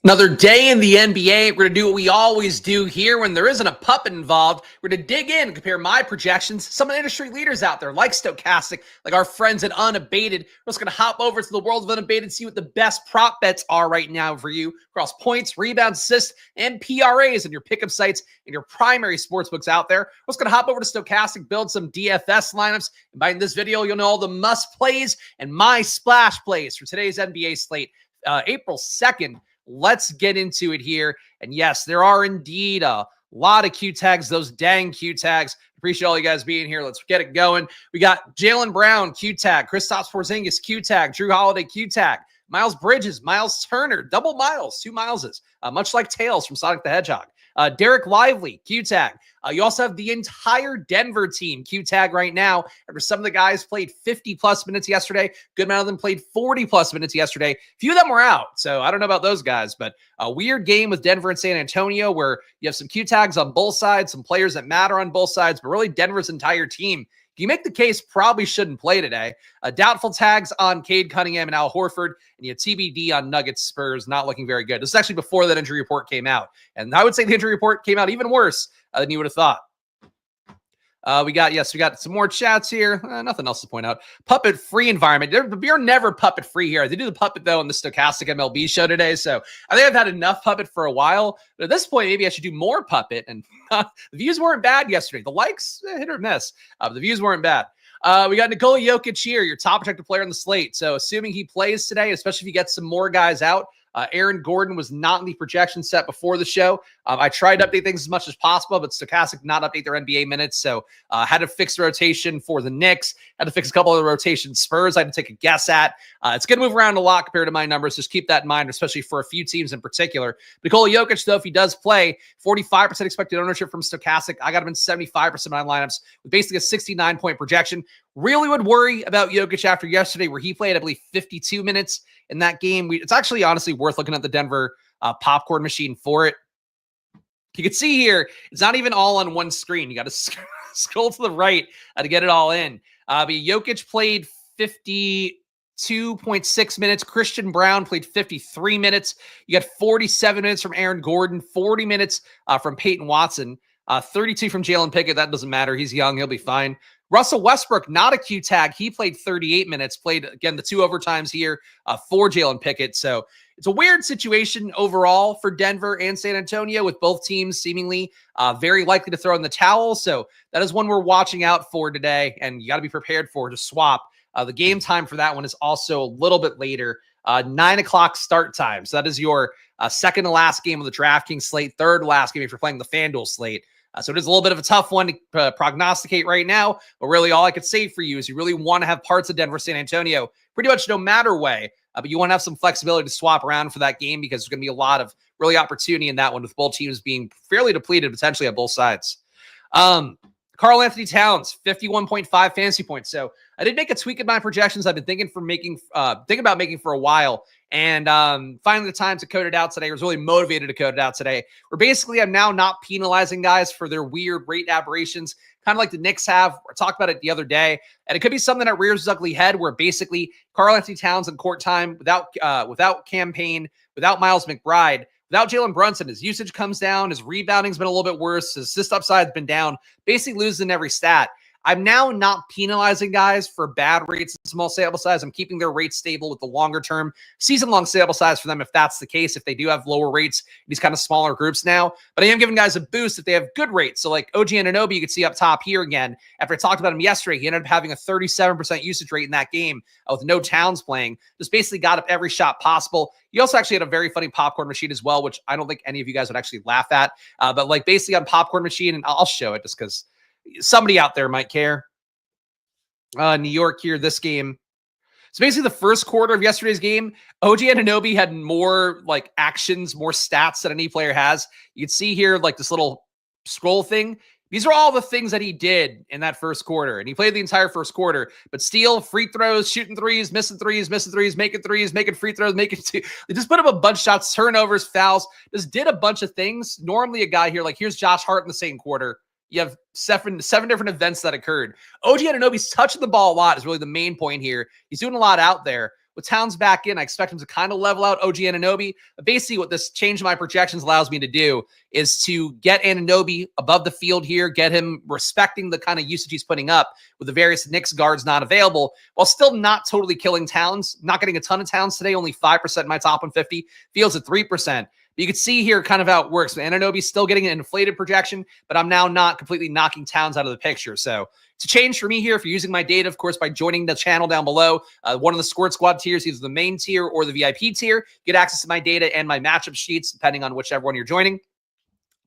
Another day in the NBA. We're going to do what we always do here when there isn't a puppet involved. We're going to dig in and compare my projections, some of the industry leaders out there like Stokastic, like our friends at Unabated. We're just going to hop over to the world of Unabated, see what the best prop bets are right now for you across points, rebounds, assists, and PRAs and your pickup sites and your primary sportsbooks out there. We're just going to hop over to Stokastic, build some DFS lineups. And by this video, you'll know all the must plays and my splash plays for today's NBA slate, April 2nd. Let's get into it here. And yes, there are indeed a lot of Q tags, those dang Q tags. Appreciate all you guys being here. Let's get it going. We got Jaylen Brown, Q tag, Kristaps Porzingis, Q tag, Drew Holiday, Q tag, Miles Bridges, Miles Turner, double Miles, 2 Mileses, much like Tails from Sonic the Hedgehog. Derek Lively, Q tag. You also have the entire Denver team Q tag right now. After some of the guys played 50-plus minutes yesterday, good amount of them played 40-plus minutes yesterday. Few of them were out, so I don't know about those guys, but a weird game with Denver and San Antonio where you have some Q tags on both sides, some players that matter on both sides, but really Denver's entire team. You make the case probably shouldn't play today. Doubtful tags on Cade Cunningham and Al Horford, and you have TBD on Nuggets Spurs, not looking very good. This is actually before that injury report came out, and I would say the injury report came out even worse than you would have thought. We got some more chats here. Nothing else to point out. Puppet-free environment. We're never puppet-free here. They do the puppet, though, on the Stokastic MLB show today, so I think I've had enough puppet for a while. But at this point, maybe I should do more puppet, and the views weren't bad yesterday. The likes, hit or miss, but the views weren't bad. We got Nikola Jokic here, your top protected player on the slate. So assuming he plays today, especially if he gets some more guys out, Aaron Gordon was not in the projection set before the show. I tried to update things as much as possible, but Stokastic did not update their NBA minutes. So had to fix the rotation for the Knicks, had to fix a couple of the rotation Spurs I had to take a guess at. It's going to move around a lot compared to my numbers. Just keep that in mind, especially for a few teams in particular. Nikola Jokic, though, if he does play, 45% expected ownership from Stokastic. I got him in 75% of my lineups with basically a 69-point projection. Really would worry about Jokic after yesterday where he played, I believe, 52 minutes in that game. It's actually honestly worth looking at the Denver popcorn machine for it. You can see here, it's not even all on one screen. You got to scroll to the right to get it all in. But Jokic played 52.6 minutes. Christian Brown played 53 minutes. You got 47 minutes from Aaron Gordon, 40 minutes from Peyton Watson, 32 from Jalen Pickett. That doesn't matter. He's young. He'll be fine. Russell Westbrook, not a Q tag. He played 38 minutes, played, again, the 2 overtimes here for Jalen Pickett. So it's a weird situation overall for Denver and San Antonio with both teams seemingly very likely to throw in the towel. So that is one we're watching out for today, and you got to be prepared for to swap. The game time for that one is also a little bit later, 9 o'clock start time. So that is your second to last game of the DraftKings slate, third to last game if you're playing the FanDuel slate. So it is a little bit of a tough one to prognosticate right now, but really all I could say for you is you really want to have parts of Denver, San Antonio, pretty much no matter way, but you want to have some flexibility to swap around for that game because there's going to be a lot of really opportunity in that one with both teams being fairly depleted potentially at both sides. Karl Anthony Towns, 51.5 fantasy points. So I did make a tweak in my projections I've been thinking about making for a while. And finally the time to code it out today. I was really motivated to code it out today. Where basically I'm now not penalizing guys for their weird rate aberrations, kind of like the Knicks have. I talked about it the other day. And it could be something that rears its ugly head where basically Karl Anthony Towns in court time without campaign, without Miles McBride, without Jalen Brunson, his usage comes down, his rebounding's been a little bit worse, his assist upside's been down, basically losing every stat. I'm now not penalizing guys for bad rates and small sample size. I'm keeping their rates stable with the longer term season-long sample size for them if that's the case, if they do have lower rates in these kind of smaller groups now. But I am giving guys a boost if they have good rates. So like OG Anunoby, you can see up top here again. After I talked about him yesterday, he ended up having a 37% usage rate in that game with no Towns playing. Just basically got up every shot possible. He also actually had a very funny popcorn machine as well, which I don't think any of you guys would actually laugh at. But like basically on popcorn machine, and I'll show it just because somebody out there might care. New York here, this game. So basically the first quarter of yesterday's game, OG Anunoby had more like actions, more stats than any player has. You can see here like this little scroll thing. These are all the things that he did in that first quarter. And he played the entire first quarter. But steal, free throws, shooting threes, missing threes, making free throws, making two. They just put up a bunch of shots, turnovers, fouls. Just did a bunch of things. Normally a guy here, like here's Josh Hart in the same quarter. You have seven different events that occurred. OG Anunoby's touching the ball a lot is really the main point here. He's doing a lot out there. with Towns back in, I expect him to kind of level out OG Anunoby. But basically, what this change in my projections allows me to do is to get Anunoby above the field here, get him respecting the kind of usage he's putting up with the various Knicks guards not available, while still not totally killing Towns. Not getting a ton of Towns today, only 5% in my top 150. Fields at 3%. You can see here kind of how it works. Anunoby's still getting an inflated projection, but I'm now not completely knocking Towns out of the picture. So it's a change for me here. If you're using my data, of course, by joining the channel down below, one of the Squirt Squad tiers, either the main tier or the VIP tier, get access to my data and my matchup sheets, depending on whichever one you're joining.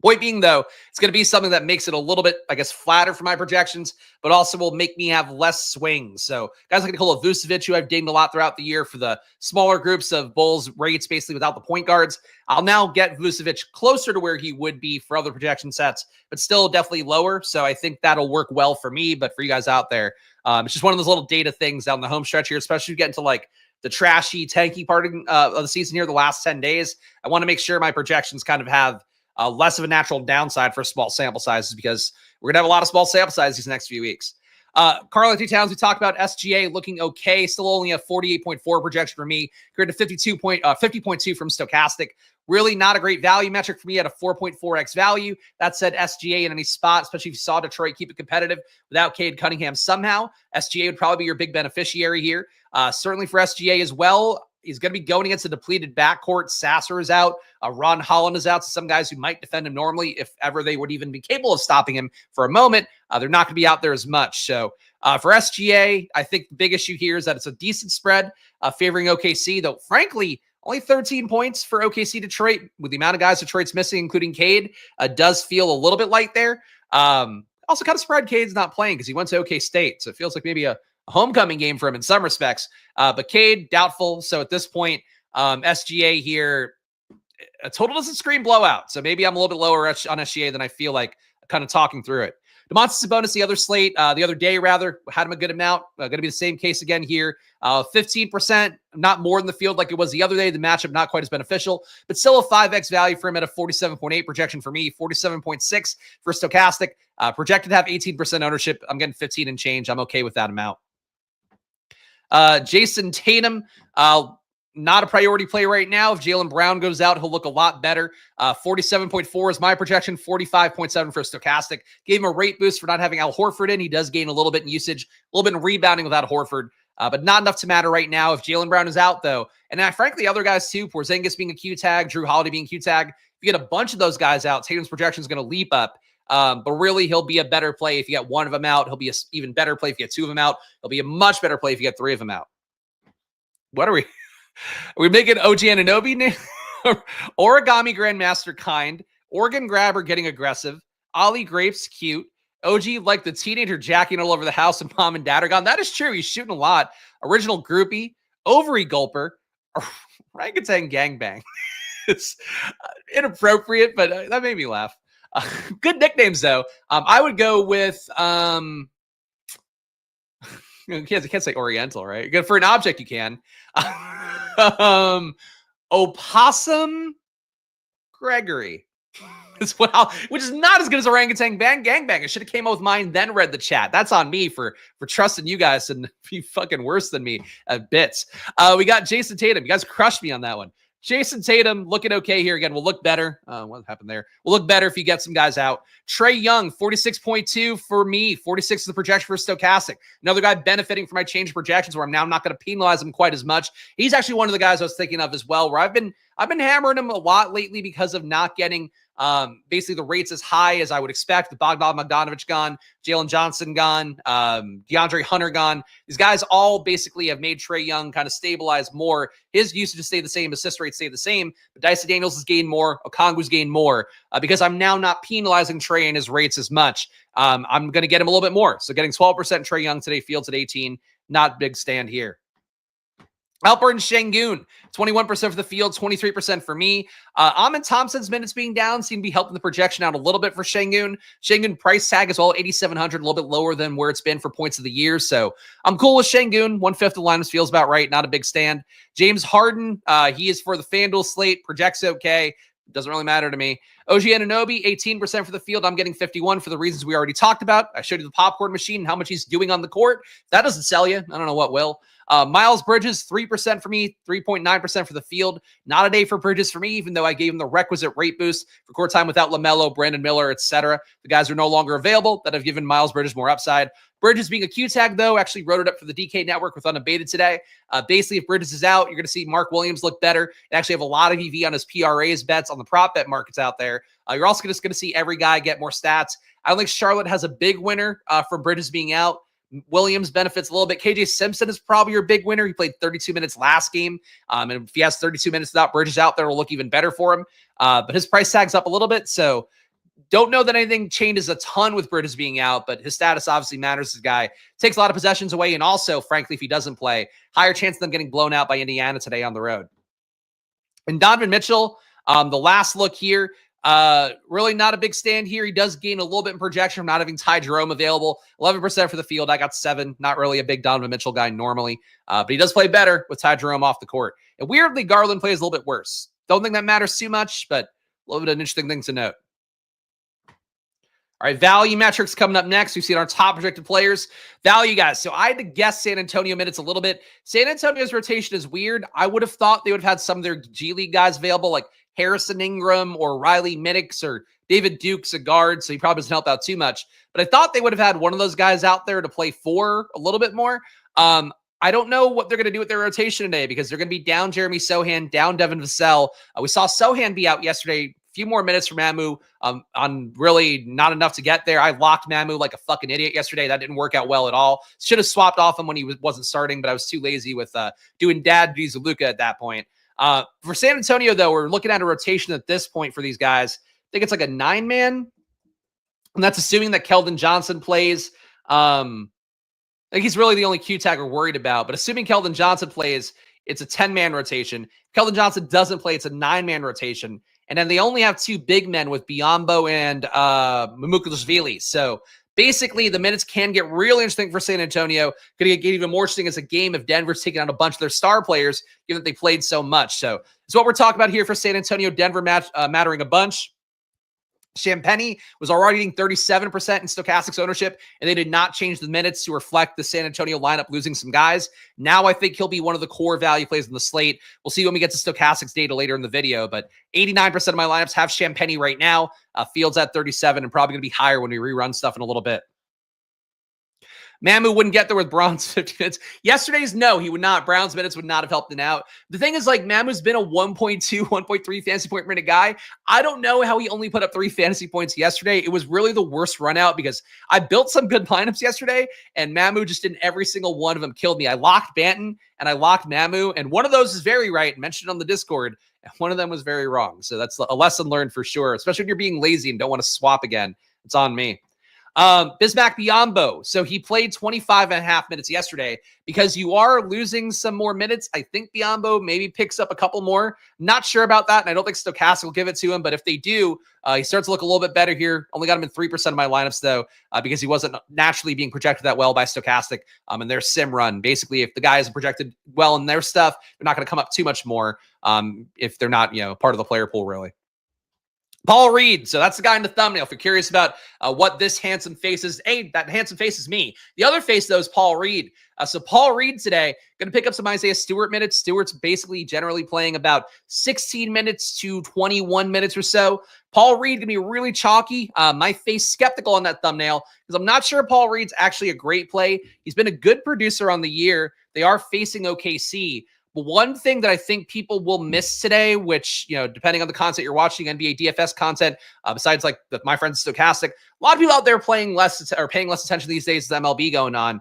Point being, though, it's going to be something that makes it a little bit, I guess, flatter for my projections, but also will make me have less swings. So guys like Nikola Vucevic, who I've dinged a lot throughout the year for the smaller groups of Bulls rates, basically without the point guards, I'll now get Vucevic closer to where he would be for other projection sets, but still definitely lower. So I think that'll work well for me, but for you guys out there, it's just one of those little data things down the home stretch here, especially if you get into like the trashy, tanky part of the season here, the last 10 days. I want to make sure my projections kind of have less of a natural downside for small sample sizes, because we're going to have a lot of small sample sizes these next few weeks. Karl-Anthony Towns, we talked about SGA looking okay, still only a 48.4 projection for me, compared to 50.2 from Stokastic. Really not a great value metric for me at a 4.4x value. That said, SGA in any spot, especially if you saw Detroit keep it competitive without Cade Cunningham somehow, SGA would probably be your big beneficiary here. Certainly for SGA as well. He's going to be going against a depleted backcourt. Sasser is out. Ron Holland is out. So some guys who might defend him normally, if ever they would even be capable of stopping him for a moment, they're not going to be out there as much. So for SGA, I think the big issue here is that it's a decent spread favoring OKC, though frankly, only 13 points for OKC Detroit with the amount of guys Detroit's missing, including Cade, does feel a little bit light there. Also kind of spread Cade's not playing because he went to OK State. So it feels like maybe a homecoming game for him in some respects. But Cade, doubtful. So at this point, SGA here, a total doesn't scream blowout. So maybe I'm a little bit lower on SGA than I feel like kind of talking through it. Domantas Sabonis, the other slate, the other day rather, had him a good amount. Going to be the same case again here. 15%, not more than the field like it was the other day. The matchup not quite as beneficial, but still a 5x value for him at a 47.8 projection for me, 47.6 for Stokastic. Projected to have 18% ownership. I'm getting 15 and change. I'm okay with that amount. Jason Tatum, not a priority play right now. If Jaylen Brown goes out, he'll look a lot better. 47.4 is my projection, 45.7 for Stokastic. Gave him a rate boost for not having Al Horford in. He does gain a little bit in usage, a little bit in rebounding without Horford, but not enough to matter right now. If Jaylen Brown is out, though, and frankly, other guys too, Porzingis being a Q tag, Drew Holiday being Q tag, if you get a bunch of those guys out, Tatum's projection is going to leap up. But really, he'll be a better play if you get one of them out. He'll be an even better play if you get two of them out. He'll be a much better play if you get three of them out. What are we? Are we making OG Anunoby name? Origami Grandmaster kind. Oregon Grabber getting aggressive. Ollie Grapes cute. OG like the teenager jacking all over the house and mom and dad are gone. That is true. He's shooting a lot. Original groupie. Ovary gulper. Orangutan gangbang. It's inappropriate, but that made me laugh. Good nicknames, though. I would go with you can't say Oriental, right? For an object, you can. Opossum Gregory. Which is not as good as Orangutan Gangbang. I should have came up with mine, then read the chat. That's on me for trusting you guys and be fucking worse than me at bits. We got Jason Tatum. You guys crushed me on that one. Jason Tatum looking okay here. Again, will look better. What happened there? Will look better if you get some guys out. Trae Young, 46.2 for me. 46 is the projection for Stokastic. Another guy benefiting from my change of projections where I'm now not going to penalize him quite as much. He's actually one of the guys I was thinking of as well, where I've been hammering him a lot lately because of not getting basically the rates as high as I would expect. The Bogdan Bogdanovic gone, Jalen Johnson gone, DeAndre Hunter gone. These guys all basically have made Trae Young kind of stabilize more. His usage stay the same, assist rates stay the same, but Dicey Daniels has gained more, Okongwu's gained more because I'm now not penalizing Trae and his rates as much. I'm going to get him a little bit more. So getting 12% Trae Young today, Fields at 18, not big stand here. Alperen Şengün, 21% for the field, 23% for me. Amin Thompson's minutes being down seem to be helping the projection out a little bit for Şengün. Şengün price tag as well, 8,700, a little bit lower than where it's been for points of the year. So I'm cool with Şengün. 1/5 of the lineups feels about right. Not a big stand. James Harden, he is for the FanDuel slate. Projects okay. Doesn't really matter to me. OG Anunoby, 18% for the field. I'm getting 51 for the reasons we already talked about. I showed you the popcorn machine and how much he's doing on the court. If that doesn't sell you, I don't know what will. Miles Bridges, 3% for me, 3.9% for the field. Not a day for Bridges for me, even though I gave him the requisite rate boost for court time without LaMelo, Brandon Miller, etc. The guys are no longer available that have given Miles Bridges more upside. Bridges being a Q tag, though, actually wrote it up for the DK network with Unabated today. Basically, if Bridges is out, you're going to see Mark Williams look better and actually have a lot of EV on his PRAs bets on the prop bet markets out there. You're also just going to see every guy get more stats. I don't think Charlotte has a big winner from Bridges being out. Williams benefits a little bit. KJ Simpson is probably your big winner. He played 32 minutes last game. And if he has 32 minutes without Bridges out there, it'll look even better for him. But his price tag's up a little bit. So don't know that anything changes a ton with Bridges being out, but his status obviously matters. This guy takes a lot of possessions away. And also, frankly, if he doesn't play, higher chance of them getting blown out by Indiana today on the road. And Donovan Mitchell, the last look here, really not a big stand here. He does gain a little bit in projection from not having Ty Jerome available. 11% for the field. I got 7. Not really a big Donovan Mitchell guy normally, but he does play better with Ty Jerome off the court. And weirdly, Garland plays a little bit worse. Don't think that matters too much, but a little bit of an interesting thing to note. All right, value metrics coming up next. We've seen our top projected players. Value, guys. So I had to guess San Antonio minutes a little bit. San Antonio's rotation is weird. I would have thought they would have had some of their G League guys available, like Harrison Ingram or Riley Minix or David Duke's a guard, so he probably doesn't help out too much. But I thought they would have had one of those guys out there to play for a little bit more. I don't know what they're going to do with their rotation today because they're going to be down Jeremy Sohan, down Devin Vassell. We saw Sohan be out yesterday. Few more minutes for Mamu on really not enough to get there. I locked Mamu like a fucking idiot yesterday. That didn't work out well at all. Should have swapped off him when he wasn't starting, but I was too lazy with doing dad duties with Luka at that point. For San Antonio, though, we're looking at a rotation at this point for these guys. I think it's like a 9-man, and that's assuming that Keldon Johnson plays. I think he's really the only Q tag we're worried about, but assuming Keldon Johnson plays, it's a 10-man rotation. Keldon Johnson doesn't play, it's a 9-man rotation. And then they only have 2 big men with Biyombo and Mamukashvili. So basically, the minutes can get really interesting for San Antonio. Going to get even more interesting as a game if Denver's taking out a bunch of their star players, given that they played so much. So it's what we're talking about here for San Antonio. Denver mattering a bunch. Champagny was already getting 37% in Stokastic's ownership, and they did not change the minutes to reflect the San Antonio lineup losing some guys. Now I think he'll be one of the core value plays in the slate. We'll see when we get to Stokastic's data later in the video, but 89% of my lineups have Champagny right now. Fields at 37 and probably going to be higher when we rerun stuff in a little bit. Mamu wouldn't get there with Brown's 50 minutes. Yesterday's, no, he would not. Brown's minutes would not have helped him out. The thing is, like, Mamu's been a 1.2, 1.3 fantasy point per minute guy. I don't know how he only put up 3 fantasy points yesterday. It was really the worst run out because I built some good lineups yesterday, and Mamu just in every single one of them killed me. I locked Banton, and I locked Mamu, and one of those is very right, mentioned on the Discord, and one of them was very wrong. So that's a lesson learned for sure, especially when you're being lazy and don't want to swap again. It's on me. Bismack Biyombo. So he played 25.5 minutes yesterday because you are losing some more minutes. I think Biyombo maybe picks up a couple more. Not sure about that. And I don't think Stokastic will give it to him, but if they do, he starts to look a little bit better here. Only got him in 3% of my lineups though, because he wasn't naturally being projected that well by Stokastic in their sim run. Basically, if the guy isn't projected well in their stuff, they're not going to come up too much more if they're not, part of the player pool really. Paul Reed. So that's the guy in the thumbnail. If you're curious about what this handsome face is, hey, that handsome face is me. The other face, though, is Paul Reed. So Paul Reed today, going to pick up some Isaiah Stewart minutes. Stewart's basically generally playing about 16 minutes to 21 minutes or so. Paul Reed going to be really chalky. My face skeptical on that thumbnail because I'm not sure Paul Reed's actually a great play. He's been a good producer on the year. They are facing OKC. But one thing that I think people will miss today, which, depending on the content you're watching, NBA DFS content, besides like my friends Stokastic, a lot of people out there paying less attention these days to MLB going on.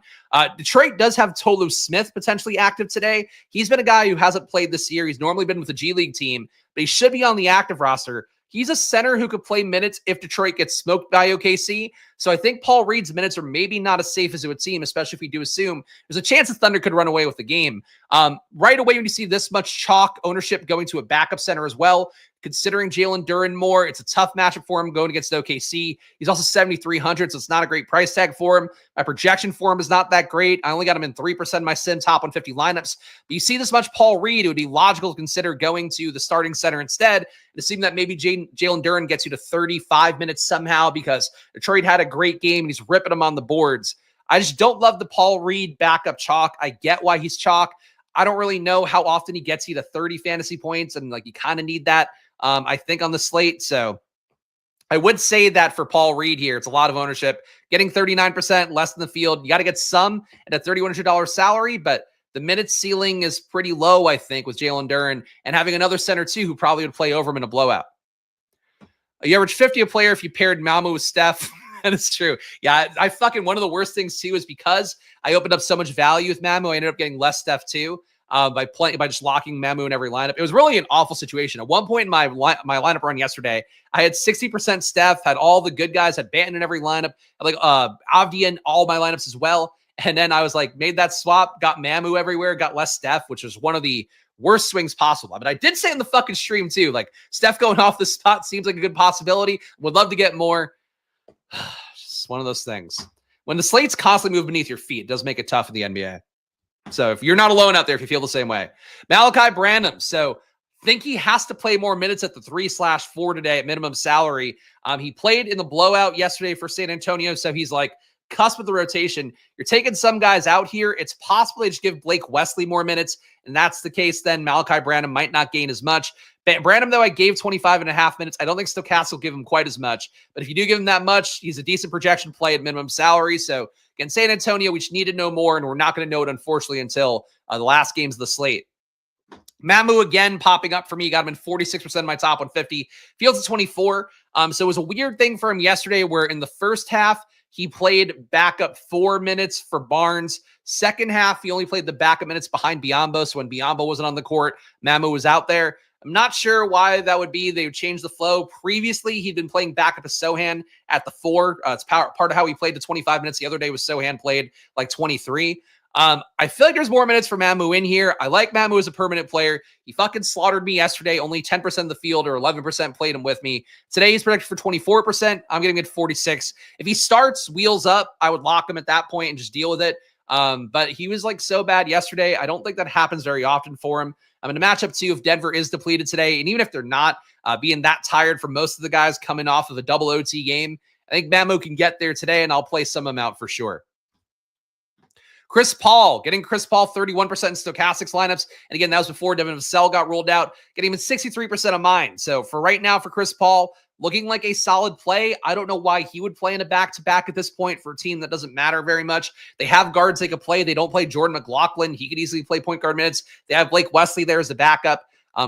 Detroit does have Tolu Smith potentially active today. He's been a guy who hasn't played this year. He's normally been with the G League team, but he should be on the active roster. He's a center who could play minutes if Detroit gets smoked by OKC. So I think Paul Reed's minutes are maybe not as safe as it would seem, especially if we do assume there's a chance the Thunder could run away with the game. Right away, when you see this much chalk ownership going to a backup center as well, considering Jalen Duren more, it's a tough matchup for him going against OKC. He's also 7,300, so it's not a great price tag for him. My projection for him is not that great. I only got him in 3% of my sim top 150 lineups. But you see this much Paul Reed, it would be logical to consider going to the starting center instead, and assuming that maybe Jalen Duren gets you to 35 minutes somehow because Detroit had a great game and he's ripping them on the boards. I just don't love the Paul Reed backup chalk. I get why he's chalk. I don't really know how often he gets you to 30 fantasy points, and like you kind of need that, I think, on the slate. So I would say that for Paul Reed here, it's a lot of ownership. Getting 39% less than the field. You got to get some at a $3,100 salary, but the minutes ceiling is pretty low, I think, with Jalen Duren and having another center too who probably would play over him in a blowout. You average 50 a player if you paired Mamu with Steph. That is true. Yeah, I fucking, one of the worst things too is because I opened up so much value with Mamu, I ended up getting less Steph too. By just locking Mamu in every lineup. It was really an awful situation. At one point in my lineup run yesterday, I had 60% Steph, had all the good guys, had Banton in every lineup, had like Avdia in all my lineups as well. And then I was like, made that swap, got Mamu everywhere, got less Steph, which was one of the worst swings possible. But I did say in the fucking stream too, like Steph going off the spot seems like a good possibility. Would love to get more. Just one of those things. When the slates constantly move beneath your feet, it does make it tough in the NBA. So if you're not alone out there, if you feel the same way. Malachi Branham. So think he has to play more minutes at the 3/4 today at minimum salary. He played in the blowout yesterday for San Antonio. So he's like cusp of the rotation. You're taking some guys out here. It's possible to just give Blake Wesley more minutes. And that's the case. Then Malachi Branham might not gain as much. Branham, though, I gave 25.5 minutes. I don't think Stokastic will give him quite as much. But if you do give him that much, he's a decent projection play at minimum salary. So again, San Antonio, we just need to know more, and we're not going to know it, unfortunately, until the last games of the slate. Mamu, again, popping up for me. Got him in 46% of my top 150. Fields at 24. So it was a weird thing for him yesterday where in the first half, he played backup 4 minutes for Barnes. Second half, he only played the backup minutes behind Biyombo. So when Biyombo wasn't on the court, Mamu was out there. I'm not sure why that would be. They would change the flow. Previously, he'd been playing backup to Sohan at the 4. It's part of how he played to 25 minutes. The other day was Sohan played like 23. I feel like there's more minutes for Mamu in here. I like Mamu as a permanent player. He fucking slaughtered me yesterday. Only 10% of the field or 11% played him with me. Today he's projected for 24%. I'm getting it 46. If he starts wheels up, I would lock him at that point and just deal with it. But he was like so bad yesterday. I don't think that happens very often for him. I'm in a matchup too if Denver is depleted today. And even if they're not being that tired for most of the guys coming off of a double OT game, I think Mamu can get there today and I'll play some of them out for sure. Chris Paul, getting Chris Paul 31% in Stokastic's lineups. And again, that was before Devin Vassell got rolled out, getting him at 63% of mine. So for right now, for Chris Paul, looking like a solid play. I don't know why he would play in a back-to-back at this point for a team that doesn't matter very much. They have guards they could play. They don't play Jordan McLaughlin. He could easily play point guard minutes. They have Blake Wesley there as a backup.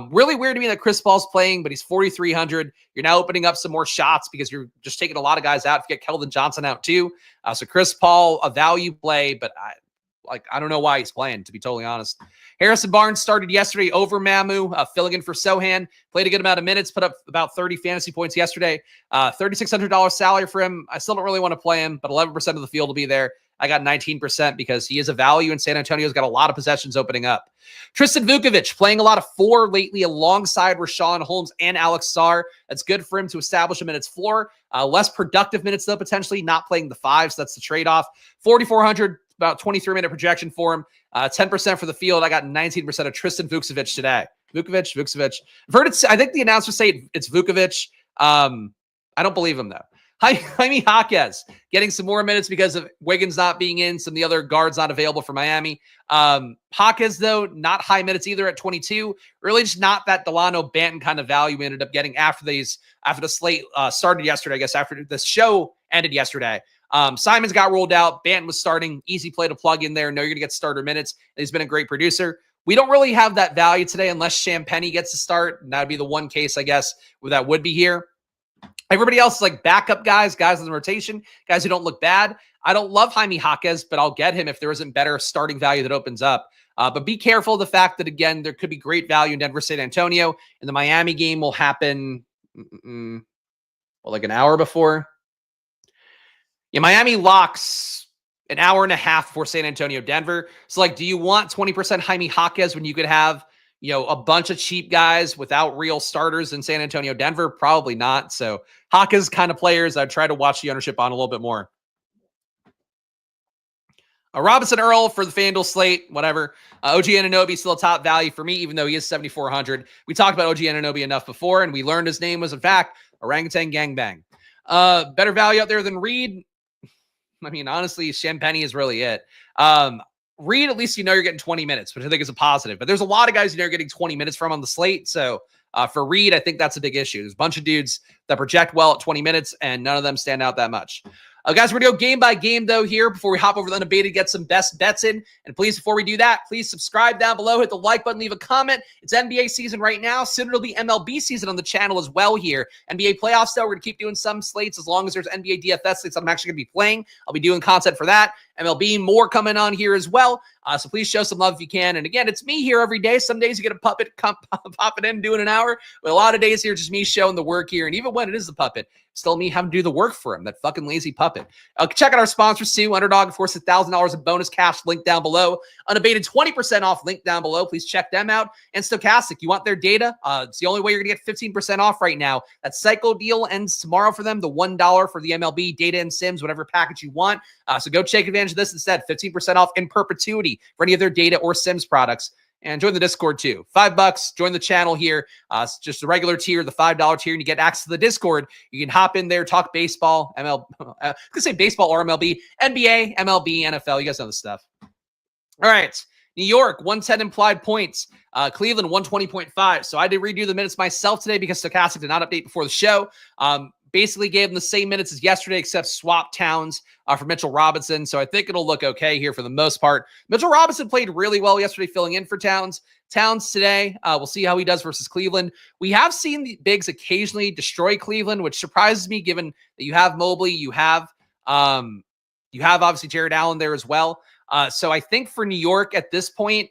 Really weird to me that Chris Paul's playing, but he's 4,300. You're now opening up some more shots because you're just taking a lot of guys out. If you get Keldon Johnson out too. So Chris Paul, a value play, but I don't know why he's playing, to be totally honest. Harrison Barnes started yesterday over Mamu, filling in for Sohan. Played a good amount of minutes, put up about 30 fantasy points yesterday. $3,600 salary for him. I still don't really want to play him, but 11% of the field will be there. I got 19% because he is a value, and San Antonio's got a lot of possessions opening up. Tristan Vukovic playing a lot of 4 lately alongside Rashawn Holmes and Alex Sarr. That's good for him to establish him in its floor. Less productive minutes, though, potentially not playing the 5, so that's the trade-off. 4,400. About 23-minute projection for him. 10% for the field. I got 19% of Tristan Vukovic today. Vukovic. I've heard I think the announcers say it's Vukovic. I don't believe him, though. Jaime Jaquez getting some more minutes because of Wiggins not being in, some of the other guards not available for Miami. Jaquez, though, not high minutes either at 22. Really just not that Delano Banton kind of value we ended up getting after the slate started yesterday, I guess, after the show ended yesterday. Simons got rolled out. Banton was starting. Easy play to plug in there. Know you're going to get starter minutes. He's been a great producer. We don't really have that value today unless Champagnie gets to start. And that would be the one case, I guess, where that would be here. Everybody else is like backup guys in the rotation, guys who don't look bad. I don't love Jaime Jaquez, but I'll get him if there isn't better starting value that opens up. But be careful of the fact that, again, there could be great value in Denver, San Antonio. And the Miami game will happen like an hour before. Yeah, Miami locks an hour and a half before San Antonio, Denver. So, like, do you want 20% Jaime Jaquez when you could have, a bunch of cheap guys without real starters in San Antonio, Denver? Probably not. So, Jaquez kind of players I'd try to watch the ownership on a little bit more. Robinson Earl for the FanDuel slate, whatever. OG Anunoby still a top value for me, even though he is 7,400. We talked about OG Anunoby enough before, and we learned his name was, in fact, Orangutan Gangbang. Better value out there than Reed. I mean, honestly, Champagne is really it. Reed, at least you're getting 20 minutes, which I think is a positive. But there's a lot of guys you're getting 20 minutes from on the slate. So for Reed, I think that's a big issue. There's a bunch of dudes that project well at 20 minutes, and none of them stand out that much. Guys, we're going to go game by game, though, here before we hop over to the Unabated, get some best bets in. And please, before we do that, please subscribe down below, hit the like button, leave a comment. It's NBA season right now. Soon it'll be MLB season on the channel as well here. NBA playoffs, though, we're going to keep doing some slates as long as there's NBA DFS slates I'm actually going to be playing. I'll be doing content for that. MLB, more coming on here as well. So please show some love if you can. And again, it's me here every day. Some days you get a puppet popping in, doing an hour. But a lot of days here, just me showing the work here. And even when it is the puppet, still me having to do the work for him, that fucking lazy puppet. Check out our sponsors too. Underdog, of course, $1,000 in bonus cash, link down below. Unabated, 20% off, link down below. Please check them out. And Stokastic, you want their data? It's the only way you're going to get 15% off right now. That cycle deal ends tomorrow for them. The $1 for the MLB data and Sims, whatever package you want. So go take advantage of this instead. 15% off in perpetuity for any of their data or Sims products. And join the Discord too. $5. Join the channel here. It's just the regular tier, the $5 tier, and you get access to the Discord. You can hop in there, talk baseball, I could say baseball or MLB, NBA, MLB, NFL. You guys know the stuff. All right. New York, 110 implied points. Cleveland, 120.5. So I did redo the minutes myself today because Stokastic did not update before the show. Basically gave them the same minutes as yesterday, except swap Towns for Mitchell Robinson. So I think it'll look okay here for the most part. Mitchell Robinson played really well yesterday, filling in for Towns. Towns today, we'll see how he does versus Cleveland. We have seen the bigs occasionally destroy Cleveland, which surprises me given that you have Mobley, you have obviously Jared Allen there as well. So I think for New York at this point,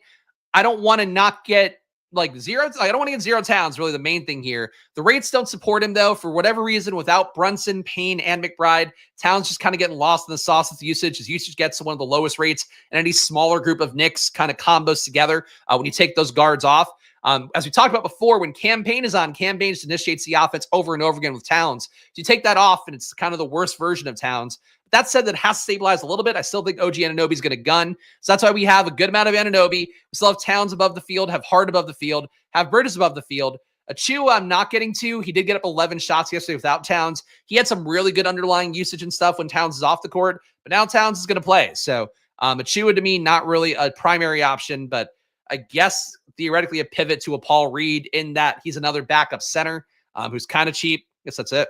I don't want to not get like zero. I don't want to get zero Towns, really the main thing here. The rates don't support him, though, for whatever reason. Without Brunson, Payne, and McBride, Towns just kind of getting lost in the sauce with usage. His usage gets to one of the lowest rates, and any smaller group of Knicks kind of combos together when you take those guards off. As we talked about before, when Cam Payne is on, Cam Payne just initiates the offense over and over again with Towns. So you take that off, and it's kind of the worst version of Towns. That said, that has stabilized a little bit. I still think OG Anunoby is going to gun. So that's why we have a good amount of Anunoby. We still have Towns above the field, have Hart above the field, have Bridges above the field. Achua, I'm not getting to. He did get up 11 shots yesterday without Towns. He had some really good underlying usage and stuff when Towns is off the court, but now Towns is going to play. So Achua, to me, not really a primary option, but I guess theoretically a pivot to a Paul Reed in that he's another backup center who's kind of cheap. I guess that's it.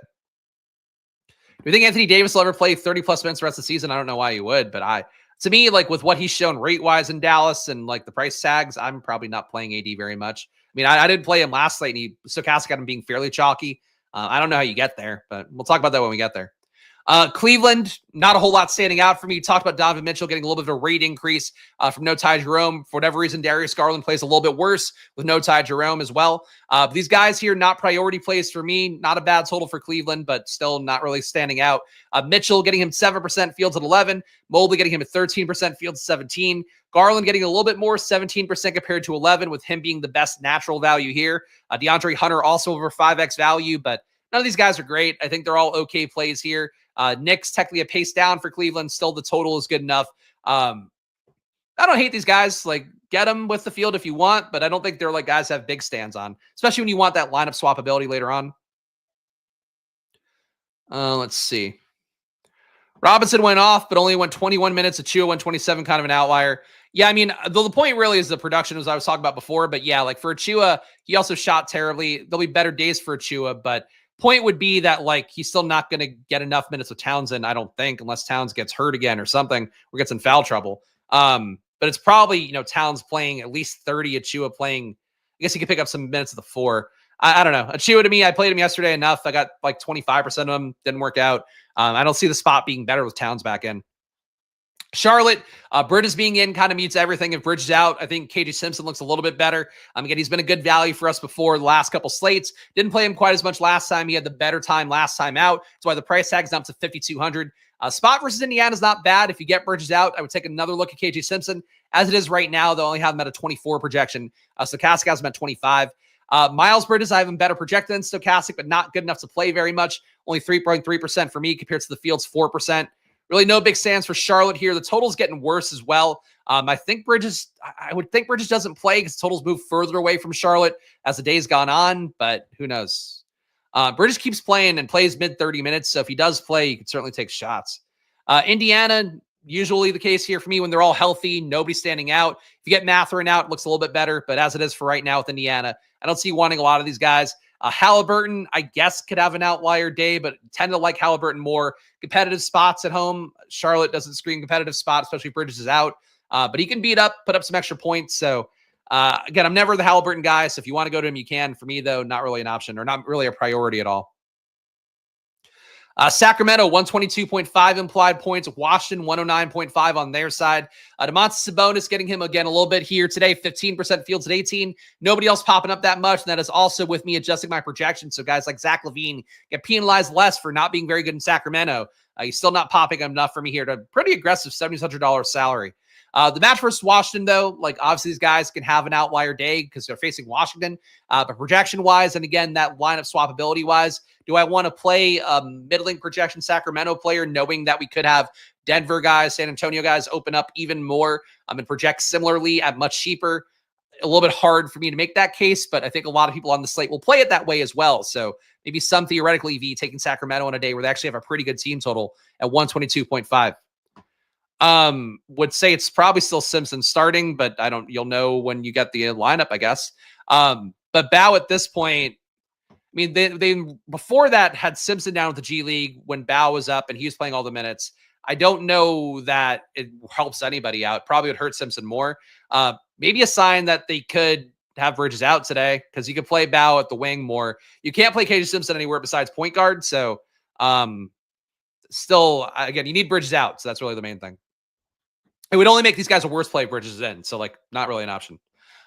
Do you think Anthony Davis will ever play 30-plus minutes the rest of the season? I don't know why he would, but to me, like with what he's shown rate-wise in Dallas and like the price tags, I'm probably not playing AD very much. I mean, I didn't play him last night, and Stokastic got him being fairly chalky. I don't know how you get there, but we'll talk about that when we get there. Cleveland, not a whole lot standing out for me. You talked about Donovan Mitchell getting a little bit of a rate increase from no Ty Jerome. For whatever reason, Darius Garland plays a little bit worse with no Ty Jerome as well. These guys here, not priority plays for me. Not a bad total for Cleveland, but still not really standing out. Mitchell getting him 7%, Fields at 11. Mobley getting him at 13%, Fields 17. Garland getting a little bit more, 17% compared to 11, with him being the best natural value here. DeAndre Hunter also over 5x value, but none of these guys are great. I think they're all okay plays here. Knicks technically a pace down for Cleveland. Still, the total is good enough. I don't hate these guys. Like, get them with the field if you want, but I don't think they're like guys have big stands on, especially when you want that lineup swap ability later on. Let's see. Robinson went off, but only went 21 minutes. Achua went 27, kind of an outlier. Yeah, I mean, the point really is the production, as I was talking about before. But yeah, like for Achua, he also shot terribly. There'll be better days for Achua, but point would be that like he's still not going to get enough minutes with Townsend, I don't think, unless Towns gets hurt again or something or gets in foul trouble. But it's probably, Towns playing at least 30, Achua playing, I guess he could pick up some minutes of the 4. I don't know. Achua, to me, I played him yesterday enough. I got like 25% of him. Didn't work out. I don't see the spot being better with Towns back in. Charlotte, Bridges being in kind of mutes everything. If Bridges out, I think KJ Simpson looks a little bit better. Again, he's been a good value for us before the last couple slates. Didn't play him quite as much last time. He had the better time last time out. That's why the price tag is up to 5,200. Spot versus Indiana is not bad. If you get Bridges out, I would take another look at KJ Simpson. As it is right now, they'll only have him at a 24 projection. Stokastic has him at 25. Miles Bridges, I have him better projected than Stokastic, but not good enough to play very much. Only 3.3% for me compared to the field's 4%. Really no big stands for Charlotte here. The total's getting worse as well. I would think Bridges doesn't play because totals move further away from Charlotte as the day's gone on, but who knows? Bridges keeps playing and plays mid 30 minutes. So if he does play, you can certainly take shots. Indiana, usually the case here for me when they're all healthy, nobody's standing out. If you get Mathurin out, it looks a little bit better. But as it is for right now with Indiana, I don't see wanting a lot of these guys. Halliburton, I guess, could have an outlier day, but tend to like Halliburton more. Competitive spots at home. Charlotte doesn't screen competitive spots, especially if Bridges is out. But he can put up some extra points. So, again, I'm never the Halliburton guy. So if you want to go to him, you can. For me, though, not really an option or not really a priority at all. Sacramento, 122.5 implied points. Washington, 109.5 on their side. Domantas Sabonis getting him again a little bit here today. 15% fields at 18. Nobody else popping up that much. And that is also with me adjusting my projection. So guys like Zach LaVine get penalized less for not being very good in Sacramento. He's still not popping enough for me here to pretty aggressive $7,600 salary. The match versus Washington, though, like obviously these guys can have an outlier day because they're facing Washington. But projection-wise, and again, that lineup swappability-wise, do I want to play a middling projection Sacramento player knowing that we could have Denver guys, San Antonio guys open up even more and project similarly at much cheaper? A little bit hard for me to make that case, but I think a lot of people on the slate will play it that way as well. So maybe some theoretically EV taking Sacramento on a day where they actually have a pretty good team total at 122.5. Would say it's probably still Simpson starting, but you'll know when you get the lineup, I guess. But Bow at this point, I mean, they before that had Simpson down with the G League when Bow was up and he was playing all the minutes. I don't know that it helps anybody out. Probably would hurt Simpson more. Maybe a sign that they could have Bridges out today because you could play Bow at the wing more. You can't play KJ Simpson anywhere besides point guard. So, still, again, you need Bridges out. So that's really the main thing. It would only make these guys a worse play if Bridges is in. So, like, not really an option.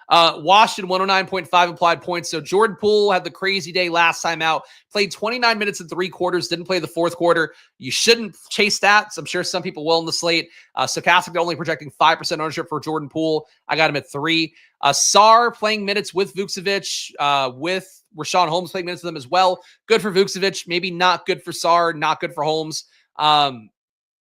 Washington, 109.5 implied points. So Jordan Poole had the crazy day last time out. Played 29 minutes and 3 quarters. Didn't play the 4th quarter. You shouldn't chase that. So I'm sure some people will in the slate. Stokastic only projecting 5% ownership for Jordan Poole. I got him at 3. Sar playing minutes with Vucevic, with Rashawn Holmes playing minutes with them as well. Good for Vucevic. Maybe not good for Sar. Not good for Holmes.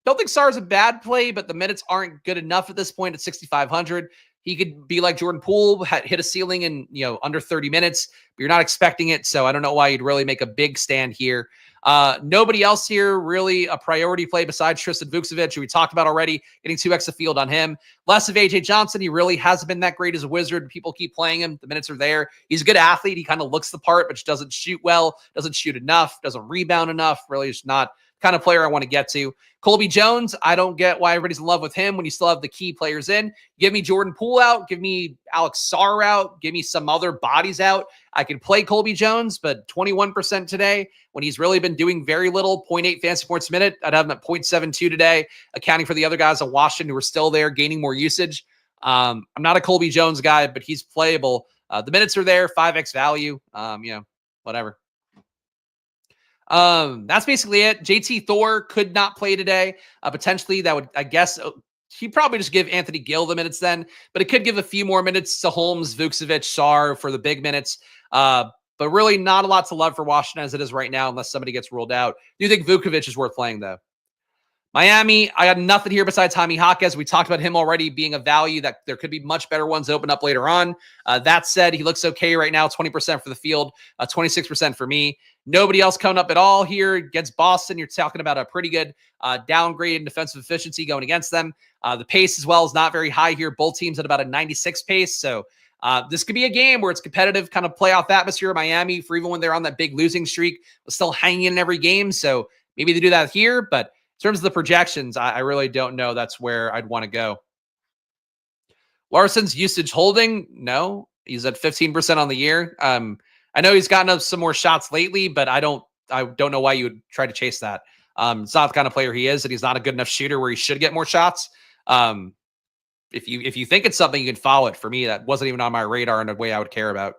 Don't think Sar is a bad play, but the minutes aren't good enough at this point at 6,500. He could be like Jordan Poole, hit a ceiling in under 30 minutes, but you're not expecting it. So I don't know why you'd really make a big stand here. Nobody else here really a priority play besides Tristan Vucevic, who we talked about already, getting 2x a field on him. Less of AJ Johnson. He really hasn't been that great as a Wizard. People keep playing him. The minutes are there. He's a good athlete. He kind of looks the part, but just doesn't shoot well, doesn't shoot enough, doesn't rebound enough. Really just not the kind of player I want to get to. Colby Jones, I don't get why everybody's in love with him when you still have the key players in. Give me Jordan Poole out. Give me Alex Sar out. Give me some other bodies out. I could play Colby Jones, but 21% today when he's really been doing very little, 0.8 fantasy points a minute. I'd have him at 0.72 today, accounting for the other guys on Washington who are still there, gaining more usage. I'm not a Colby Jones guy, but he's playable. The minutes are there, 5x value, whatever. That's basically it. JT Thor could not play today. Potentially that would, I guess, he'd probably just give Anthony Gill the minutes then, but it could give a few more minutes to Holmes, Vucevic, Sar for the big minutes. But really not a lot to love for Washington as it is right now, unless somebody gets ruled out. Do you think Vucevic is worth playing though? Miami, I got nothing here besides Jaime Jaquez. We talked about him already being a value that there could be much better ones open up later on. That said, he looks okay right now, 20% for the field, 26% for me. Nobody else coming up at all here against Boston. You're talking about a pretty good downgrade in defensive efficiency going against them. The pace as well is not very high here. Both teams at about a 96 pace. So this could be a game where it's competitive kind of playoff atmosphere in Miami for even when they're on that big losing streak, but still hanging in every game. So maybe they do that here, but in terms of the projections, I really don't know that's where I'd want to go. Larson's usage holding? No. He's at 15% on the year. I know he's gotten up some more shots lately, but I don't know why you would try to chase that. It's not the kind of player he is, and he's not a good enough shooter where he should get more shots. If you think it's something, you can follow it. For me, that wasn't even on my radar in a way I would care about.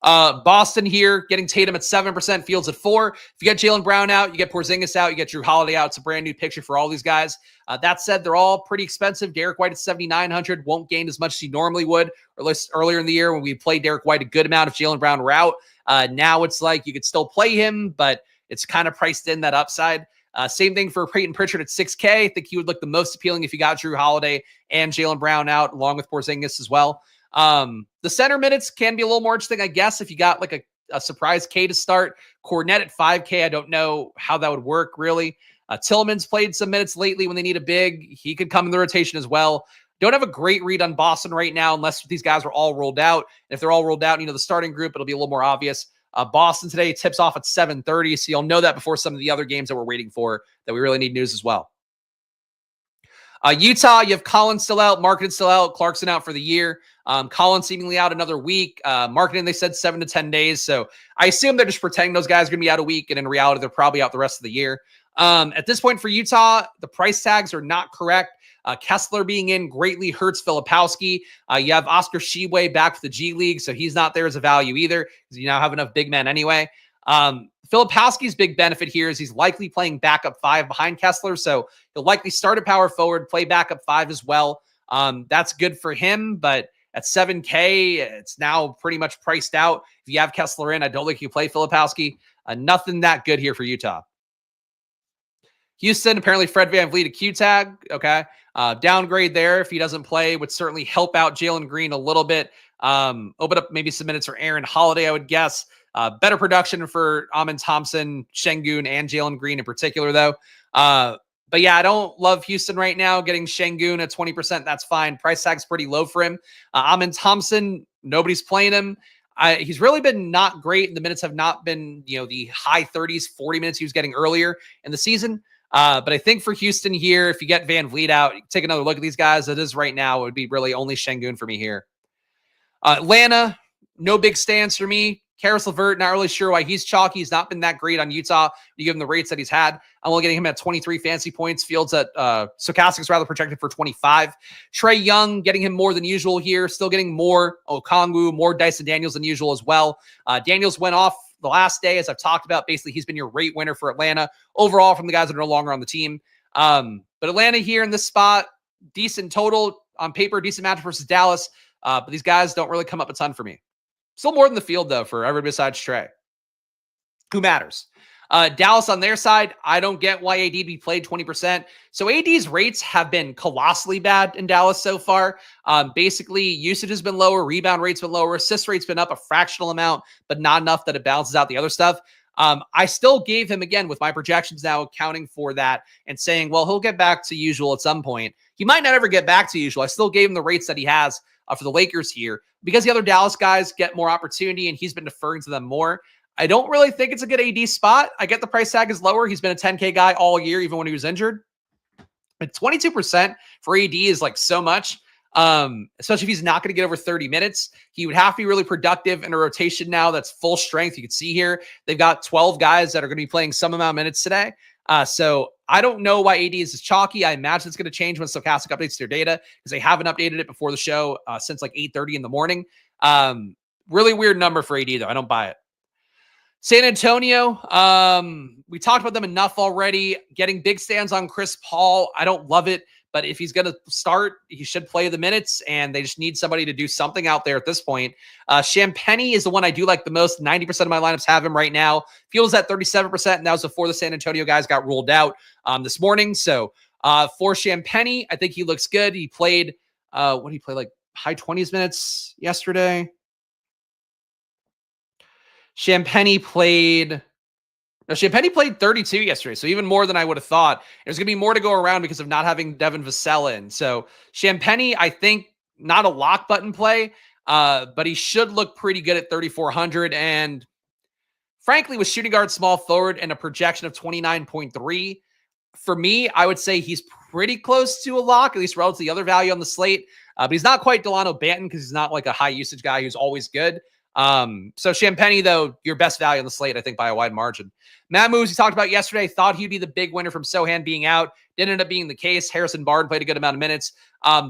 Boston here, getting Tatum at 7%, Fields at 4%. If you get Jaylen Brown out, you get Porzingis out, you get Drew Holiday out. It's a brand new picture for all these guys. That said, they're all pretty expensive. Derek White at 7,900 won't gain as much as he normally would, or at least earlier in the year when we played Derek White a good amount if Jaylen Brown were out. Now it's like you could still play him, but it's kind of priced in that upside. Same thing for Peyton Pritchard at 6K. I think he would look the most appealing if you got Drew Holiday and Jaylen Brown out, along with Porzingis as well. The center minutes can be a little more interesting, I guess, if you got like a surprise K to start. Cornet at 5K, I don't know how that would work, really. Tillman's played some minutes lately when they need a big. He could come in the rotation as well. Don't have a great read on Boston right now unless these guys are all rolled out. And if they're all rolled out, the starting group, it'll be a little more obvious. Boston today tips off at 7:30, so you'll know that before some of the other games that we're waiting for that we really need news as well. Utah, you have Collins still out, Markkanen still out, Clarkson out for the year. Collins seemingly out another week. Markkanen, they said 7 to 10 days. So I assume they're just pretending those guys are going to be out a week, and in reality, they're probably out the rest of the year. At this point for Utah, the price tags are not correct. Kessler being in greatly hurts Filipowski. You have Oscar Tshiebwe back for the G League, so he's not there as a value either because you now have enough big men anyway. Filipowski's big benefit here is he's likely playing backup 5 behind Kessler, so he'll likely start at power forward, play backup 5 as well. That's good for him, but at 7K, it's now pretty much priced out. If you have Kessler in, I don't think you play Filipowski. Nothing that good here for Utah. Houston, apparently Fred VanVleet a Q tag. Okay. Downgrade there if he doesn't play would certainly help out Jalen Green a little bit. Open up maybe some minutes for Aaron Holiday, I would guess. Better production for Amin Thompson, Şengün, and Jalen Green in particular, though. But yeah, I don't love Houston right now. Getting Şengün at 20%, that's fine. Price tag's pretty low for him. Amin Thompson, nobody's playing him. He's really been not great. The minutes have not been, the high 30s, 40 minutes he was getting earlier in the season. But I think for Houston here, if you get VanVleet out, take another look at these guys. It is right now. It would be really only Şengün for me here. Atlanta, no big stance for me. Karis LeVert, not really sure why he's chalky. He's not been that great on Utah. You give him the rates that he's had. I'm only getting him at 23 fantasy points. Fields at Stokastic's rather projected for 25. Trae Young, getting him more than usual here. Still getting more Okongwu, more Dyson Daniels than usual as well. Daniels went off the last day, as I've talked about. Basically, he's been your rate winner for Atlanta overall from the guys that are no longer on the team. But Atlanta here in this spot, decent total on paper, decent matchup versus Dallas. But these guys don't really come up a ton for me. Still more than the field, though, for everybody besides Trae. Who matters? Dallas on their side, I don't get why AD be played 20%. So AD's rates have been colossally bad in Dallas so far. Basically, usage has been lower, rebound rates been lower, assist rates been up a fractional amount, but not enough that it balances out the other stuff. I still gave him, again, with my projections now accounting for that and saying, well, he'll get back to usual at some point. He might not ever get back to usual. I still gave him the rates that he has for the Lakers here because the other Dallas guys get more opportunity and he's been deferring to them more. I don't really think it's a good AD spot. I get the price tag is lower. He's been a 10K guy all year, even when he was injured. But 22% for AD is like so much, especially if he's not going to get over 30 minutes. He would have to be really productive in a rotation now that's full strength. You can see here, they've got 12 guys that are going to be playing some amount of minutes today. So I don't know why AD is chalky. I imagine it's going to change when Stokastic updates their data because they haven't updated it before the show since like 8:30 in the morning. Really weird number for AD, though. I don't buy it. San Antonio, we talked about them enough already. Getting big stands on Chris Paul, I don't love it. But if he's going to start, he should play the minutes, and they just need somebody to do something out there at this point. Champagnie is the one I do like the most. 90% of my lineups have him right now. Fields at 37%, and that was before the San Antonio guys got ruled out this morning. So for Champagnie, I think he looks good. He played, what did he play, like high 20s minutes yesterday? Champagnie played 32 yesterday, so even more than I would have thought. There's going to be more to go around because of not having Devin Vassell in. So Champagnie, I think, not a lock button play, but he should look pretty good at 3,400. And frankly, with shooting guard, small forward, and a projection of 29.3, for me, I would say he's pretty close to a lock, at least relative to the other value on the slate. But he's not quite Delano Banton because he's not like a high usage guy who's always good. So Champagnie, though, your best value on the slate, I think, by a wide margin. Matt Moves, he talked about yesterday, thought he'd be the big winner from Sohan being out. Didn't end up being the case. Harrison Barnes played a good amount of minutes.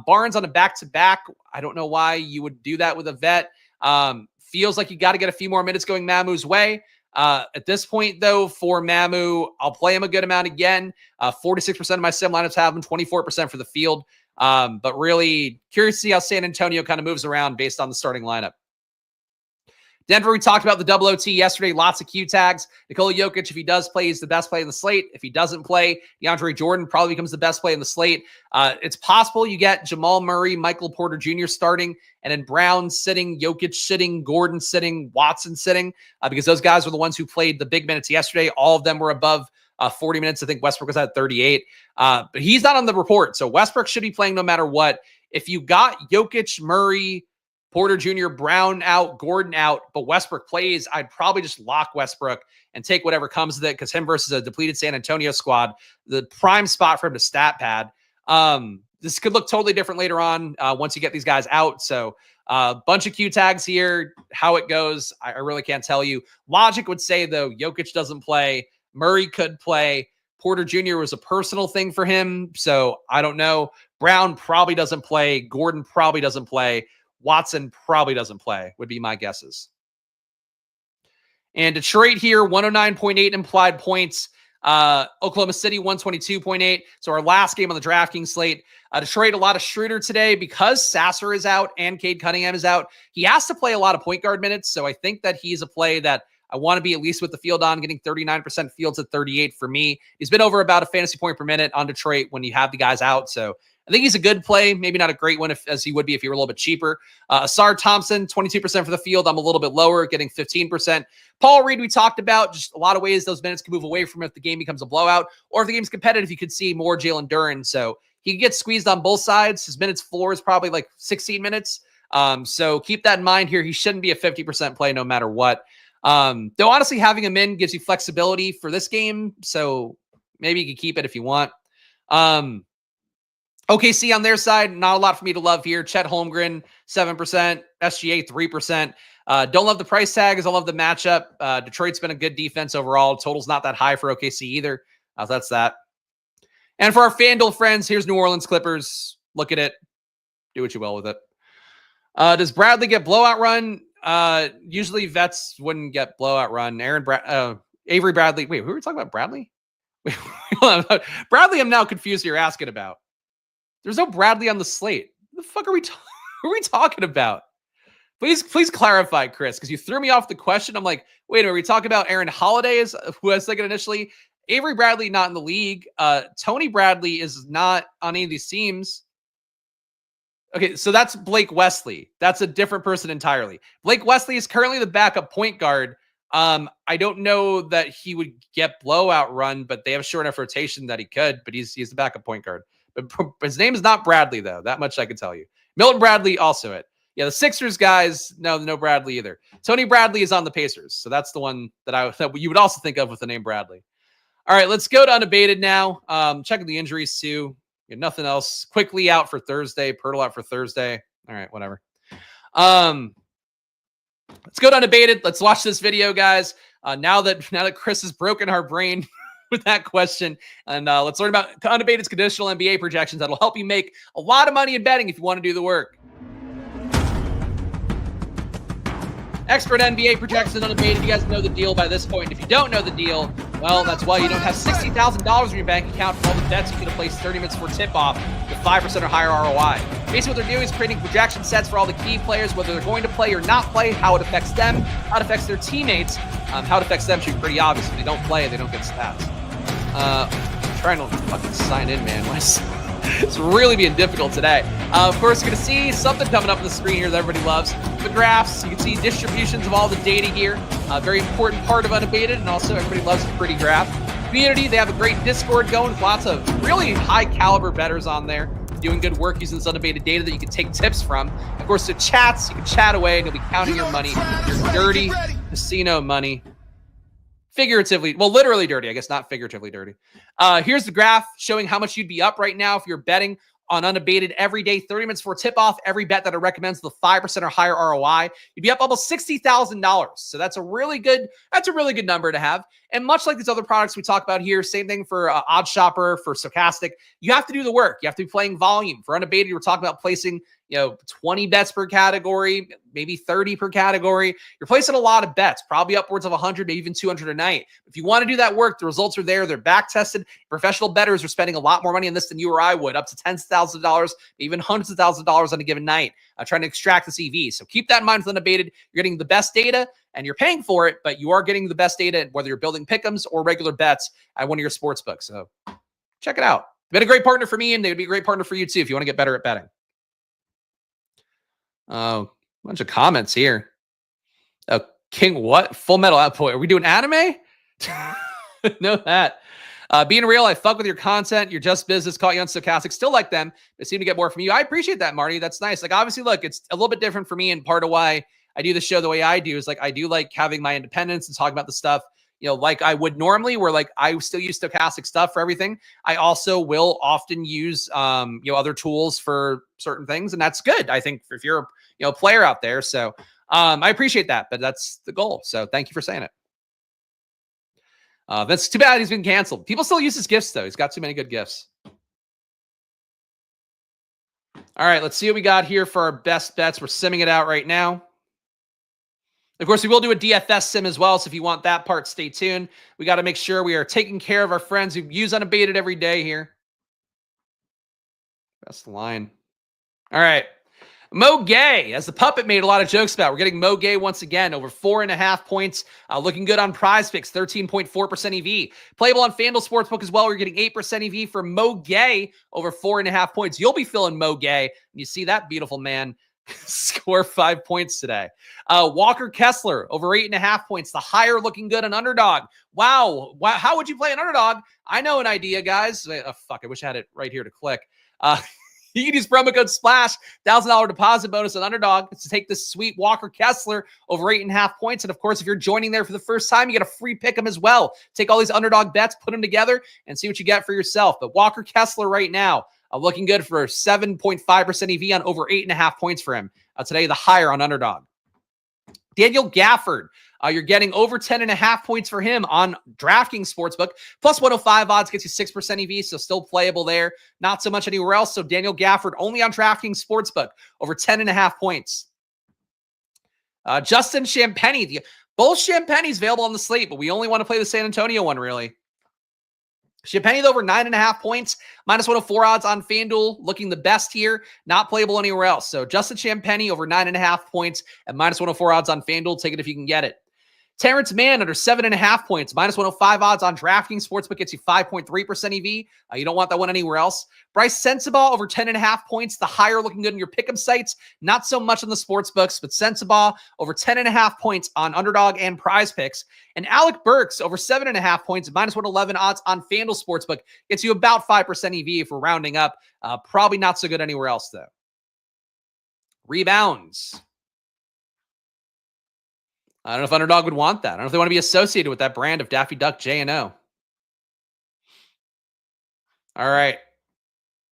Barnes on a back-to-back. I don't know why you would do that with a vet. Feels like you got to get a few more minutes going Mamu's way. At this point, though, for Mamu, I'll play him a good amount again. 46% of my sim lineups have him, 24% for the field. But really curious to see how San Antonio kind of moves around based on the starting lineup. Denver, we talked about the double OT yesterday. Lots of Q tags. Nikola Jokic, if he does play, he's the best play in the slate. If he doesn't play, DeAndre Jordan probably becomes the best play in the slate. It's possible you get Jamal Murray, Michael Porter Jr. starting, and then Brown sitting, Jokic sitting, Gordon sitting, Watson sitting, because those guys were the ones who played the big minutes yesterday. All of them were above 40 minutes. I think Westbrook was at 38. But he's not on the report. So Westbrook should be playing no matter what. If you got Jokic, Murray, Porter Jr., Brown out, Gordon out, but Westbrook plays, I'd probably just lock Westbrook and take whatever comes with it, because him versus a depleted San Antonio squad, the prime spot for him to stat pad. This could look totally different later on once you get these guys out. So bunch of Q tags here. How it goes, I really can't tell you. Logic would say, though, Jokic doesn't play. Murray could play. Porter Jr. was a personal thing for him, so I don't know. Brown probably doesn't play. Gordon probably doesn't play. Watson probably doesn't play, would be my guesses. And Detroit here, 109.8 implied points. Oklahoma City, 122.8. So our last game on the DraftKings slate. Detroit, a lot of Schroeder today because Sasser is out and Cade Cunningham is out. He has to play a lot of point guard minutes, so I think that he's a play that I want to be at least with the field on, getting 39% fields at 38 for me. He's been over about a fantasy point per minute on Detroit when you have the guys out, so I think he's a good play, maybe not a great one as he would be if he were a little bit cheaper. Asar Thompson, 22% for the field. I'm a little bit lower, getting 15%. Paul Reed, we talked about just a lot of ways those minutes can move away from if the game becomes a blowout, or if the game's competitive, you could see more Jalen Duren. So he could get squeezed on both sides. His minutes floor is probably like 16 minutes. So keep that in mind here. He shouldn't be a 50% play no matter what. Though honestly, having him in gives you flexibility for this game. So maybe you can keep it if you want. OKC on their side, not a lot for me to love here. Chet Holmgren, 7%, SGA, 3%. Don't love the price tag as I love the matchup. Detroit's been a good defense overall. Total's not that high for OKC either. That's that. And for our FanDuel friends, here's New Orleans Clippers. Look at it. Do what you will with it. Does Bradley get blowout run? Usually vets wouldn't get blowout run. Avery Bradley. Wait, who were we talking about? Bradley? Bradley, I'm now confused who you're asking about. There's no Bradley on the slate. What the fuck are we talking about? Please clarify, Chris, because you threw me off the question. I'm like, wait, are we talking about Aaron Holiday, who I was thinking initially? Avery Bradley, not in the league. Tony Bradley is not on any of these teams. Okay, so that's Blake Wesley. That's a different person entirely. Blake Wesley is currently the backup point guard. I don't know that he would get blowout run, but they have a short enough rotation that he could, but he's the backup point guard. But his name is not Bradley, though. That much I can tell you. Milton Bradley, also it. Yeah, the Sixers guys, no Bradley either. Tony Bradley is on the Pacers, so that's the one that you would also think of with the name Bradley. All right, let's go to Unabated now. Checking the injuries, too. Nothing else. Quickly out for Thursday. Pirtle out for Thursday. All right, whatever. Let's go to Unabated. Let's watch this video, guys. Now that Chris has broken our brain with that question, and let's learn about Unabated's conditional NBA projections. That'll help you make a lot of money in betting if you want to do the work. Expert NBA projections Unabated. You guys know the deal by this point. If you don't know the deal, well, that's why you don't have $60,000 in your bank account for all the bets you could have placed 30 minutes before tip-off with 5% or higher ROI. Basically, what they're doing is creating projection sets for all the key players, whether they're going to play or not play, how it affects them, how it affects their teammates. How it affects them should be pretty obvious. If they don't play, they don't get stats. I'm trying to fucking sign in, man. It's really being difficult today. Of course, you're going to see something coming up on the screen here that everybody loves. The graphs. You can see distributions of all the data here. A very important part of Unabated, and also everybody loves a pretty graph. Community, they have a great Discord going with lots of really high-caliber bettors on there, doing good work using this Unabated data that you can take tips from. Of course, the chats, you can chat away, and you'll be counting your money, your dirty casino money. Figuratively, well, literally dirty, I guess, not figuratively dirty. Here's the graph showing how much you'd be up right now if you're betting on Unabated every day, 30 minutes before tip-off. Every bet that it recommends the 5% or higher ROI, you'd be up almost $60,000. So that's a really good number to have. And much like these other products we talk about here, same thing for Odd Shopper, for Stokastic. You have to do the work. You have to be playing volume. For Unabated, we're talking about placing 20 bets per category, maybe 30 per category. You're placing a lot of bets, probably upwards of 100, maybe even 200 a night. If you want to do that work, the results are there. They're back tested. Professional bettors are spending a lot more money on this than you or I would, up to $10,000, even hundreds of thousands of dollars on a given night, trying to extract this EV. So keep that in mind with Unabated. You're getting the best data and you're paying for it, but you are getting the best data, whether you're building pick'ems or regular bets at one of your sports books. So check it out. Been a great partner for me, and they would be a great partner for you too if you want to get better at betting. Bunch of comments here. King what? Full Metal Output. Are we doing anime? Know that. Being real, I fuck with your content. You're just business. Caught you on Stokastic. Still like them. They seem to get more from you. I appreciate that, Marty. That's nice. Like, obviously, look, it's a little bit different for me, and part of why I do the show the way I do is like I do like having my independence and talking about the stuff, like I would normally, where like I still use Stokastic stuff for everything. I also will often use other tools for certain things, and that's good. I think if you're a player out there. So I appreciate that, but that's the goal. So thank you for saying it. That's too bad he's been canceled. People still use his gifts, though. He's got too many good gifts. All right, let's see what we got here for our best bets. We're simming it out right now. Of course, we will do a DFS sim as well, so if you want that part, stay tuned. We got to make sure we are taking care of our friends who use Unabated every day here. Best line. All right. Mo Gay, as the puppet made a lot of jokes about. We're getting Mo Gay once again, over 4.5 points. Looking good on PrizePicks, 13.4% EV. Playable on FanDuel Sportsbook as well. We're getting 8% EV for Mo Gay, over 4.5 points. You'll be feeling Mo Gay. And you see that beautiful man score 5 points today. Walker Kessler, over 8.5 points. The higher looking good on Underdog. Wow. How would you play an Underdog? I know an idea, guys. I wish I had it right here to click. You can use promo code SPLASH, $1,000 deposit bonus on Underdog to take this sweet Walker Kessler over 8.5 points. And of course, if you're joining there for the first time, you get a free pick 'em as well. Take all these Underdog bets, put them together, and see what you get for yourself. But Walker Kessler right now, looking good for 7.5% EV on over 8.5 points for him. Today, the higher on Underdog. Daniel Gafford, you're getting over 10.5 points for him on DraftKings Sportsbook. Plus 105 odds gets you 6% EV, so still playable there. Not so much anywhere else. So Daniel Gafford only on DraftKings Sportsbook, over 10.5 points. Justin Champagny. Both Champagny's available on the slate, but we only want to play the San Antonio one, really. Champagny over 9.5 points, minus 104 odds on FanDuel, looking the best here, not playable anywhere else. So Justin Champagny over 9.5 points at minus 104 odds on FanDuel. Take it if you can get it. Terrence Mann under 7.5 points, minus 105 odds on DraftKings Sportsbook gets you 5.3% EV. You don't want that one anywhere else. Bryce Sensabaugh over 10.5 points, the higher looking good in your pick'em sites. Not so much on the sports books, but Sensabaugh over 10.5 points on Underdog and PrizePicks. And Alec Burks over 7.5 points, minus 111 odds on FanDuel Sportsbook gets you about 5% EV if we're rounding up. Probably not so good anywhere else, though. Rebounds. I don't know if Underdog would want that. I don't know if they want to be associated with that brand of Daffy Duck J&O. All right.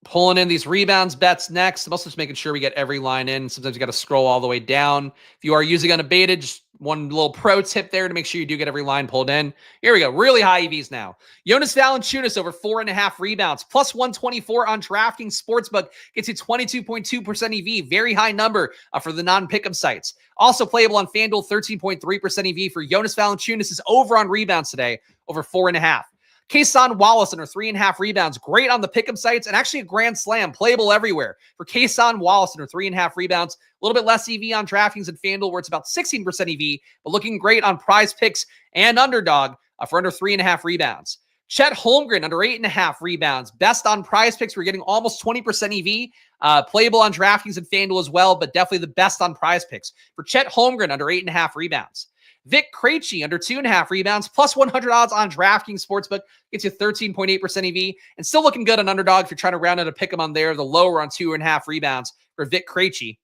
Pulling in these rebounds bets next. I'm also just making sure we get every line in. Sometimes you got to scroll all the way down. If you are using Unabated, just one little pro tip there to make sure you do get every line pulled in. Here we go. Really high EVs now. Jonas Valanciunas over 4.5 rebounds. Plus 124 on DraftKings Sportsbook. Gets you 22.2% EV. Very high number for the non-pick'em sites. Also playable on FanDuel, 13.3% EV for Jonas Valanciunas is over on rebounds today, over 4.5. Kason Wallace under 3.5 rebounds. Great on the pick'em sites and actually a grand slam. Playable everywhere. For Kason Wallace under 3.5 rebounds. A little bit less EV on DraftKings and FanDuel where it's about 16% EV, but looking great on PrizePicks and Underdog for under 3.5 rebounds. Chet Holmgren under 8.5 rebounds. Best on PrizePicks. We're getting almost 20% EV. Playable on DraftKings and FanDuel as well, but definitely the best on PrizePicks. For Chet Holmgren under 8.5 rebounds. Vic Krejci under 2.5 rebounds, plus 100 odds on DraftKings Sportsbook gets you 13.8% EV, and still looking good on Underdog if you're trying to round out a pick 'em on there. The lower on 2.5 rebounds for Vic Krejci.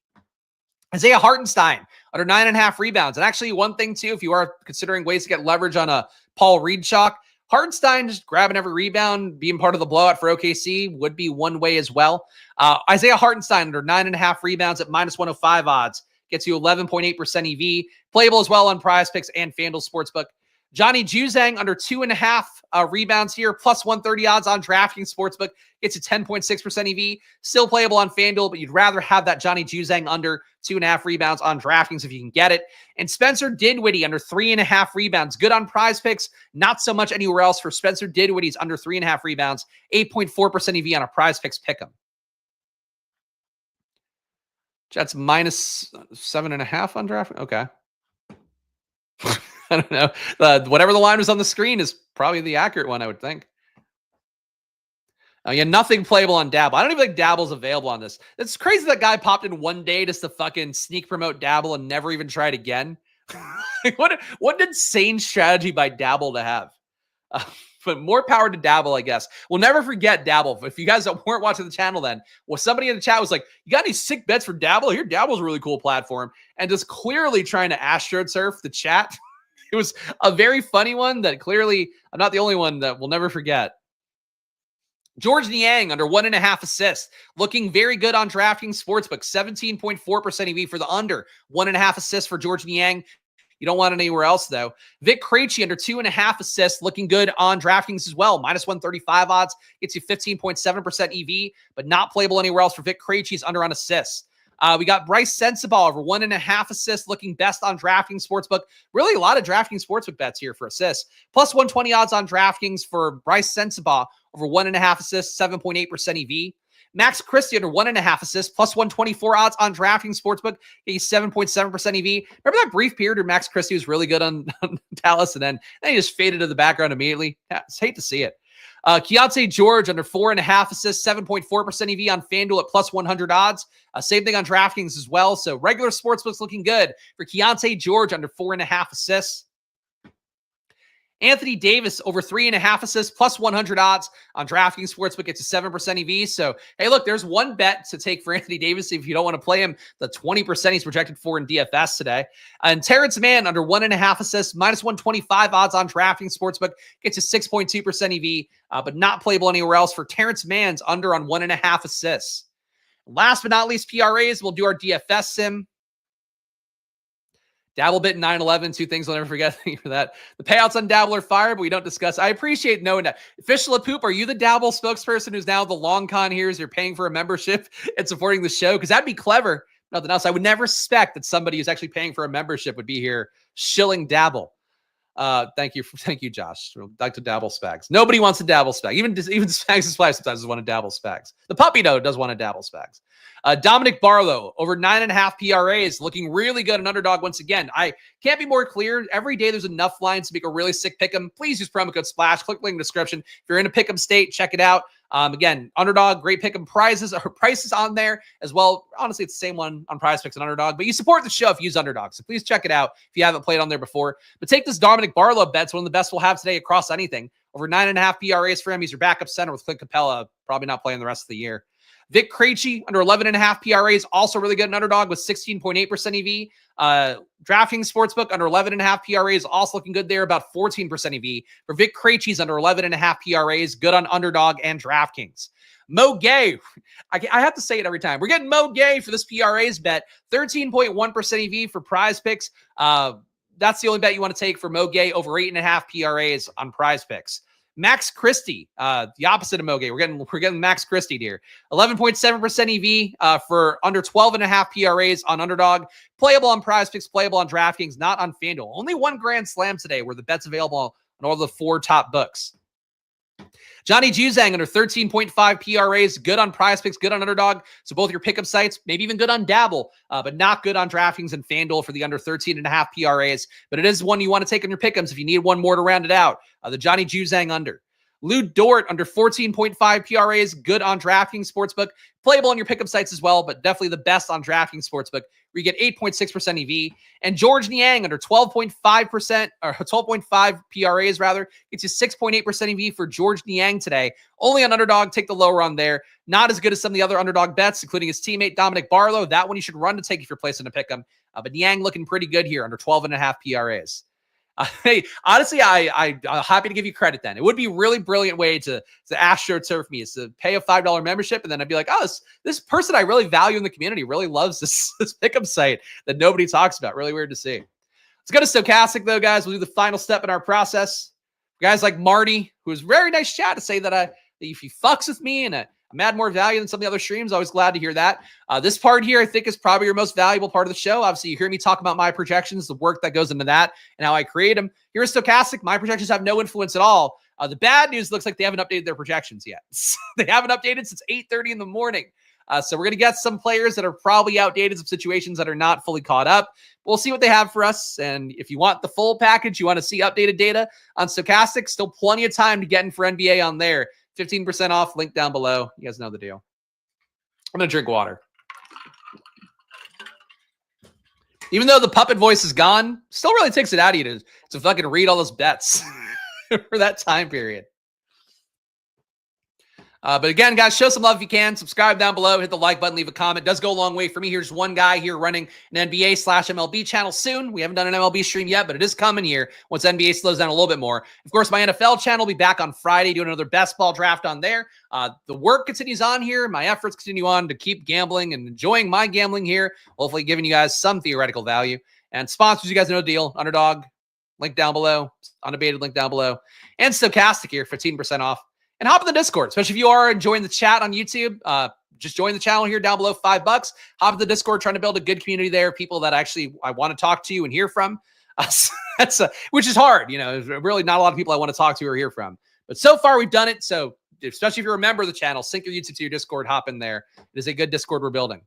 Isaiah Hartenstein under 9.5 rebounds, and actually one thing too, if you are considering ways to get leverage on a Paul Reed chalk, Hartenstein just grabbing every rebound, being part of the blowout for OKC would be one way as well. Isaiah Hartenstein under 9.5 rebounds at minus 105 odds. Gets you 11.8% EV. Playable as well on PrizePicks and FanDuel Sportsbook. Johnny Juzang under 2.5 rebounds here, plus 130 odds on DraftKings Sportsbook. Gets you 10.6% EV. Still playable on FanDuel, but you'd rather have that Johnny Juzang under 2.5 rebounds on DraftKings if you can get it. And Spencer Dinwiddie under 3.5 rebounds. Good on PrizePicks. Not so much anywhere else for Spencer Dinwiddie's under 3.5 rebounds. 8.4% EV on a PrizePicks Pick'em. Jets minus 7.5 on draft. Okay. I don't know. Whatever the line was on the screen is probably the accurate one, I would think. Yeah, nothing playable on Dabble. I don't even think Dabble's available on this. It's crazy that guy popped in one day just to fucking sneak promote Dabble and never even tried again. What an insane strategy by Dabble to have. But more power to Dabble, I guess. We'll never forget Dabble. If you guys weren't watching the channel then, well, somebody in the chat was like, you got any sick bets for Dabble? Here, Dabble's a really cool platform. And just clearly trying to astroturf the chat. It was a very funny one that clearly I'm not the only one that we'll never forget. George Niang under 1.5 assists, looking very good on DraftKings Sportsbook, 17.4% EV for the under, 1.5 assists for George Niang. You don't want it anywhere else, though. Vic Krejci under 2.5 assists, looking good on DraftKings as well. Minus 135 odds, gets you 15.7% EV, but not playable anywhere else for Vic Krejci's under on assists. We got Bryce Sensabaugh over 1.5 assists, looking best on DraftKings Sportsbook. Really a lot of DraftKings Sportsbook bets here for assists. Plus 120 odds on DraftKings for Bryce Sensabaugh over 1.5 assists, 7.8% EV. Max Christie under 1.5 assists, plus 124 odds on DraftKings Sportsbook. He's 7.7% EV. Remember that brief period where Max Christie was really good on Dallas, and then he just faded to the background immediately? I hate to see it. Keontae George under 4.5 assists, 7.4% EV on FanDuel at plus 100 odds. Same thing on DraftKings as well. So regular sportsbooks looking good for Keontae George under 4.5 assists. Anthony Davis over 3.5 assists, plus 100 odds on DraftKings Sportsbook. It's a 7% EV. So, hey, look, there's one bet to take for Anthony Davis if you don't want to play him. The 20% he's projected for in DFS today. And Terrence Mann under 1.5 assists, minus 125 odds on DraftKings Sportsbook. Gets a 6.2% EV, but not playable anywhere else for Terrence Mann's under on 1.5 assists. Last but not least, PRAs. We'll do our DFS sim. Dabblebit and 9/11, two things I'll never forget. Thank you for that. The payouts on Dabble are fire, but we don't discuss. I appreciate knowing that. Fish LaPoop, are you the Dabble spokesperson who's now the long con here as you're paying for a membership and supporting the show? Because that'd be clever. Nothing else. I would never suspect that somebody who's actually paying for a membership would be here shilling Dabble. Thank you, Josh. I'd like to dabble Spags. Nobody wants to dabble Spags. Even Spags' wife sometimes does want to dabble Spags. The puppy, though, does want to dabble Spags. Dominic Barlow, over 9.5 PRAs, looking really good on Underdog once again. I can't be more clear. Every day there's enough lines to make a really sick pick'em. Please use promo code SPLASH. Click link in the description. If you're in a pick'em state, check it out. Again, Underdog, great pick'em prices on there as well. Honestly, it's the same one on PrizePicks and Underdog, but you support the show if you use Underdog. So please check it out if you haven't played on there before. But take this Dominic Barlow bet. It's one of the best we'll have today across anything. Over 9.5 PRAs for him. He's your backup center with Clint Capella. Probably not playing the rest of the year. Vic Krejci under 11.5 PRAs, also really good in Underdog with 16.8% EV. DraftKings Sportsbook under 11.5 PRAs, also looking good there, about 14% EV. For Vic Krejci's under 11.5 PRAs, good on Underdog and DraftKings. Mo Gay, I have to say it every time. We're getting Mo Gay for this PRAs bet, 13.1% EV for PrizePicks. That's the only bet you want to take for Mo Gay over 8.5 PRAs on PrizePicks. Max Christie, the opposite of Mo Gay. We're getting Max Christie here. 11.7% EV for under 12.5 PRAs on Underdog. Playable on PrizePicks, playable on DraftKings, not on FanDuel. Only one Grand Slam today where the bet's available on all the 4 top books. Johnny Juzang under 13.5 PRAs, good on PrizePicks, good on Underdog. So both your pickup sites, maybe even good on Dabble, but not good on DraftKings and FanDuel for the under 13.5 PRAs. But it is one you want to take on your pickups if you need one more to round it out. The Johnny Juzang under. Lou Dort under 14.5 PRAs, good on DraftKings Sportsbook. Playable on your pickup sites as well, but definitely the best on DraftKings Sportsbook, where you get 8.6% EV. And George Niang under 12.5%, or 12.5 PRAs rather, gets you 6.8% EV for George Niang today. Only on Underdog, take the lower on there. Not as good as some of the other Underdog bets, including his teammate Dominic Barlow. That one you should run to take if you're placing a pick'em. But Niang looking pretty good here under 12.5 PRAs. Hey, honestly, I'm happy to give you credit then. It would be a really brilliant way to astroturf me is to pay a $5 membership. And then I'd be like, oh, this person I really value in the community really loves this pick'em site that nobody talks about. Really weird to see. Let's go to Stokastic though, guys. We'll do the final step in our process. Guys like Marty, who was very nice chat to say that if he fucks with me and I'm add more value than some of the other streams. Always glad to hear that. This part here, I think, is probably your most valuable part of the show. Obviously, you hear me talk about my projections, the work that goes into that, and how I create them. Here at Stokastic, my projections have no influence at all. The bad news looks like they haven't updated their projections yet. They haven't updated since 8:30 in the morning. So we're going to get some players that are probably outdated, some situations that are not fully caught up. We'll see what they have for us. And if you want the full package, you want to see updated data on Stokastic, still plenty of time to get in for NBA on there. 15% off, link down below. You guys know the deal. I'm going to drink water. Even though the puppet voice is gone, still really takes it out of you to fucking read all those bets. for that time period. But again, guys, show some love if you can. Subscribe down below. Hit the like button. Leave a comment. It does go a long way for me. Here's one guy here running an NBA/MLB channel soon. We haven't done an MLB stream yet, but it is coming here once NBA slows down a little bit more. Of course, my NFL channel will be back on Friday doing another best ball draft on there. The work continues on here. My efforts continue on to keep gambling and enjoying my gambling here. Hopefully giving you guys some theoretical value. And sponsors, you guys know the deal. Underdog, link down below. Unabated, link down below. And Stokastic here, 15% off. And hop in the Discord, especially if you are enjoying the chat on YouTube. Just join the channel here down below, $5. Hop in the Discord, trying to build a good community there. People that actually I want to talk to and hear from. Which is hard. There's really not a lot of people I want to talk to or hear from. But so far, we've done it. So especially if you're a member of the channel, sync your YouTube to your Discord, hop in there. It is a good Discord we're building.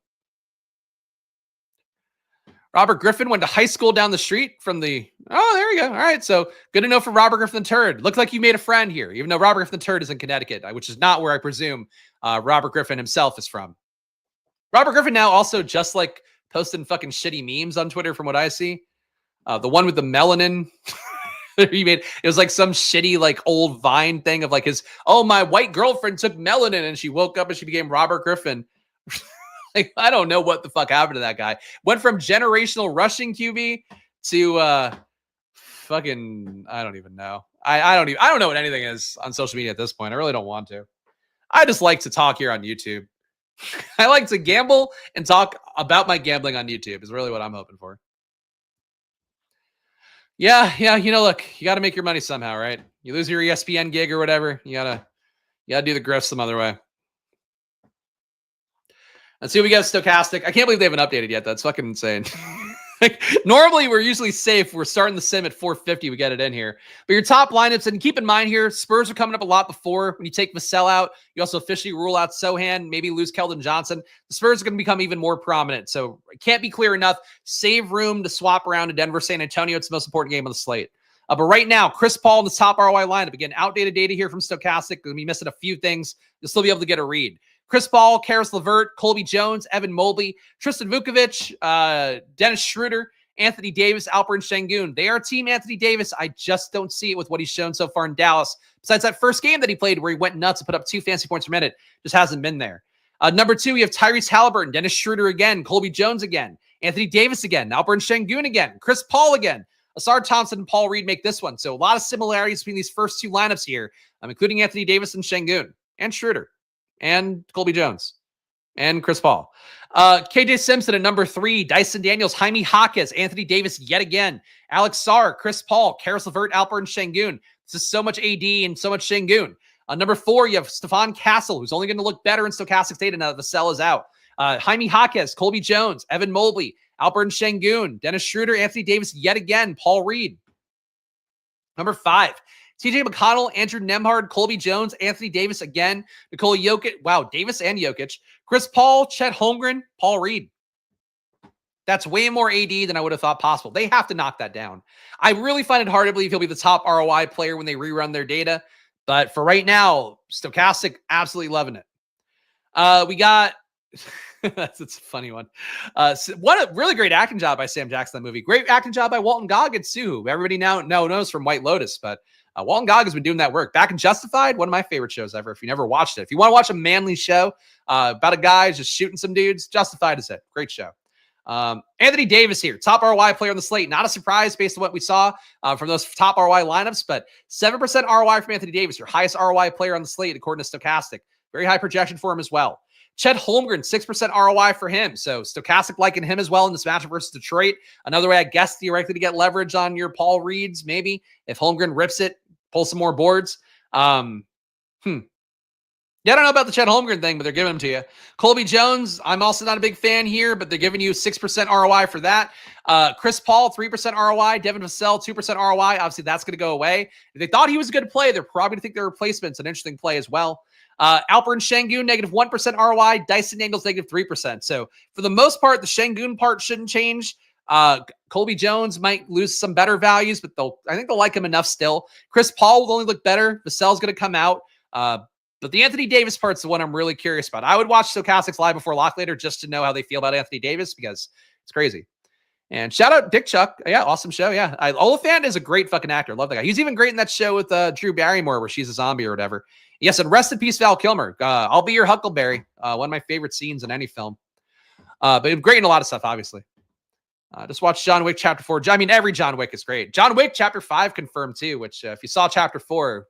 Robert Griffin went to high school down the street from the... Oh, there we go. All right, so good to know for Robert Griffin the Turd. Looked like you made a friend here, even though Robert Griffin the Turd is in Connecticut, which is not where I presume Robert Griffin himself is from. Robert Griffin now also just like posting fucking shitty memes on Twitter from what I see. The one with the melanin he made, it was like some shitty like old Vine thing of like his, oh, my white girlfriend took melanin and she woke up and she became Robert Griffin. Like, I don't know what the fuck happened to that guy. Went from generational rushing QB to fucking, I don't even know. I don't know what anything is on social media at this point. I really don't want to. I just like to talk here on YouTube. I like to gamble and talk about my gambling on YouTube is really what I'm hoping for. Yeah. Look, you got to make your money somehow, right? You lose your ESPN gig or whatever. You gotta do the grift some other way. Let's see what we got. Stokastic. I can't believe they haven't updated yet. That's fucking insane. Like, normally we're usually safe. We're starting the sim at 450. We get it in here. But your top lineups, and keep in mind here, Spurs are coming up a lot before. When you take Vassell out, you also officially rule out Sohan, maybe lose Keldon Johnson. The Spurs are going to become even more prominent. So it can't be clear enough. Save room to swap around to Denver, San Antonio. It's the most important game on the slate. But right now, Chris Paul in the top ROI lineup. Again, outdated data here from Stokastic. Going to be missing a few things. You'll still be able to get a read. Chris Paul, Karis LeVert, Colby Jones, Evan Mobley, Tristan Vukovic, Dennis Schroeder, Anthony Davis, Alperen Sengun. They are Team Anthony Davis. I just don't see it with what he's shown so far in Dallas. Besides that first game that he played where he went nuts and put up 2 fantasy points per minute, just hasn't been there. Number 2, we have Tyrese Halliburton, Dennis Schroeder again, Colby Jones again, Anthony Davis again, Alperen Sengun again, Chris Paul again. Asar Thompson and Paul Reed make this one. So a lot of similarities between these first 2 lineups here, including Anthony Davis and Sengun and Schroeder and Colby Jones and Chris Paul. KJ Simpson at number 3, Dyson Daniels, Jaime Jaquez, Anthony Davis yet again, Alex Sarr, Chris Paul, Karis LeVert, Alperen Sengun. This is so much AD and so much Sengun. Number 4, you have Stephon Castle, who's only going to look better in Stokastic data now that Vassell is out. Jaime Jaquez, Colby Jones, Evan Mobley, Alperen Sengun, Dennis Schroeder, Anthony Davis yet again, Paul Reed. Number 5, TJ McConnell, Andrew Nembhard, Colby Jones, Anthony Davis again, Nikola Jokic. Wow, Davis and Jokic. Chris Paul, Chet Holmgren, Paul Reed. That's way more AD than I would have thought possible. They have to knock that down. I really find it hard to believe he'll be the top ROI player when they rerun their data. But for right now, Stokastic, absolutely loving it. We got... That's a funny one. What a really great acting job by Sam Jackson in that movie. Great acting job by Walton Goggins, too, who everybody now knows from White Lotus. But Walton Goggins has been doing that work. Back in Justified, one of my favorite shows ever. If you never watched it, if you want to watch a manly show about a guy just shooting some dudes, Justified is it. Great show. Anthony Davis here, top ROI player on the slate. Not a surprise based on what we saw from those top ROI lineups, but 7% ROI from Anthony Davis, your highest ROI player on the slate, according to Stokastic. Very high projection for him as well. Chet Holmgren, 6% ROI for him. So Stokastic liking him as well in this matchup versus Detroit. Another way, I guess, theoretically to get leverage on your Paul Reeds, maybe. If Holmgren rips it, pull some more boards. Yeah, I don't know about the Chet Holmgren thing, but they're giving them to you. Colby Jones, I'm also not a big fan here, but they're giving you 6% ROI for that. Chris Paul, 3% ROI. Devin Vassell, 2% ROI. Obviously, that's going to go away. If they thought he was a good play, they're probably going to think their replacement's an interesting play as well. Alperen Sengun, negative 1% ROI. Dyson Daniels, negative 3%. So for the most part, the Sengun part shouldn't change. Colby Jones might lose some better values, but I think they'll like him enough still. Chris Paul will only look better. Vassell's going to come out. But the Anthony Davis part's the one I'm really curious about. I would watch Stokastic's live before lock later just to know how they feel about Anthony Davis because it's crazy. And shout out Dick Chuck. Yeah, awesome show. Yeah. Oliphant is a great fucking actor. Love that guy. He's even great in that show with Drew Barrymore where she's a zombie or whatever. Yes, and rest in peace, Val Kilmer. I'll be your Huckleberry. One of my favorite scenes in any film. But great in a lot of stuff, obviously. Just watch John Wick Chapter 4. I mean, every John Wick is great. John Wick Chapter 5 confirmed too, which if you saw Chapter 4,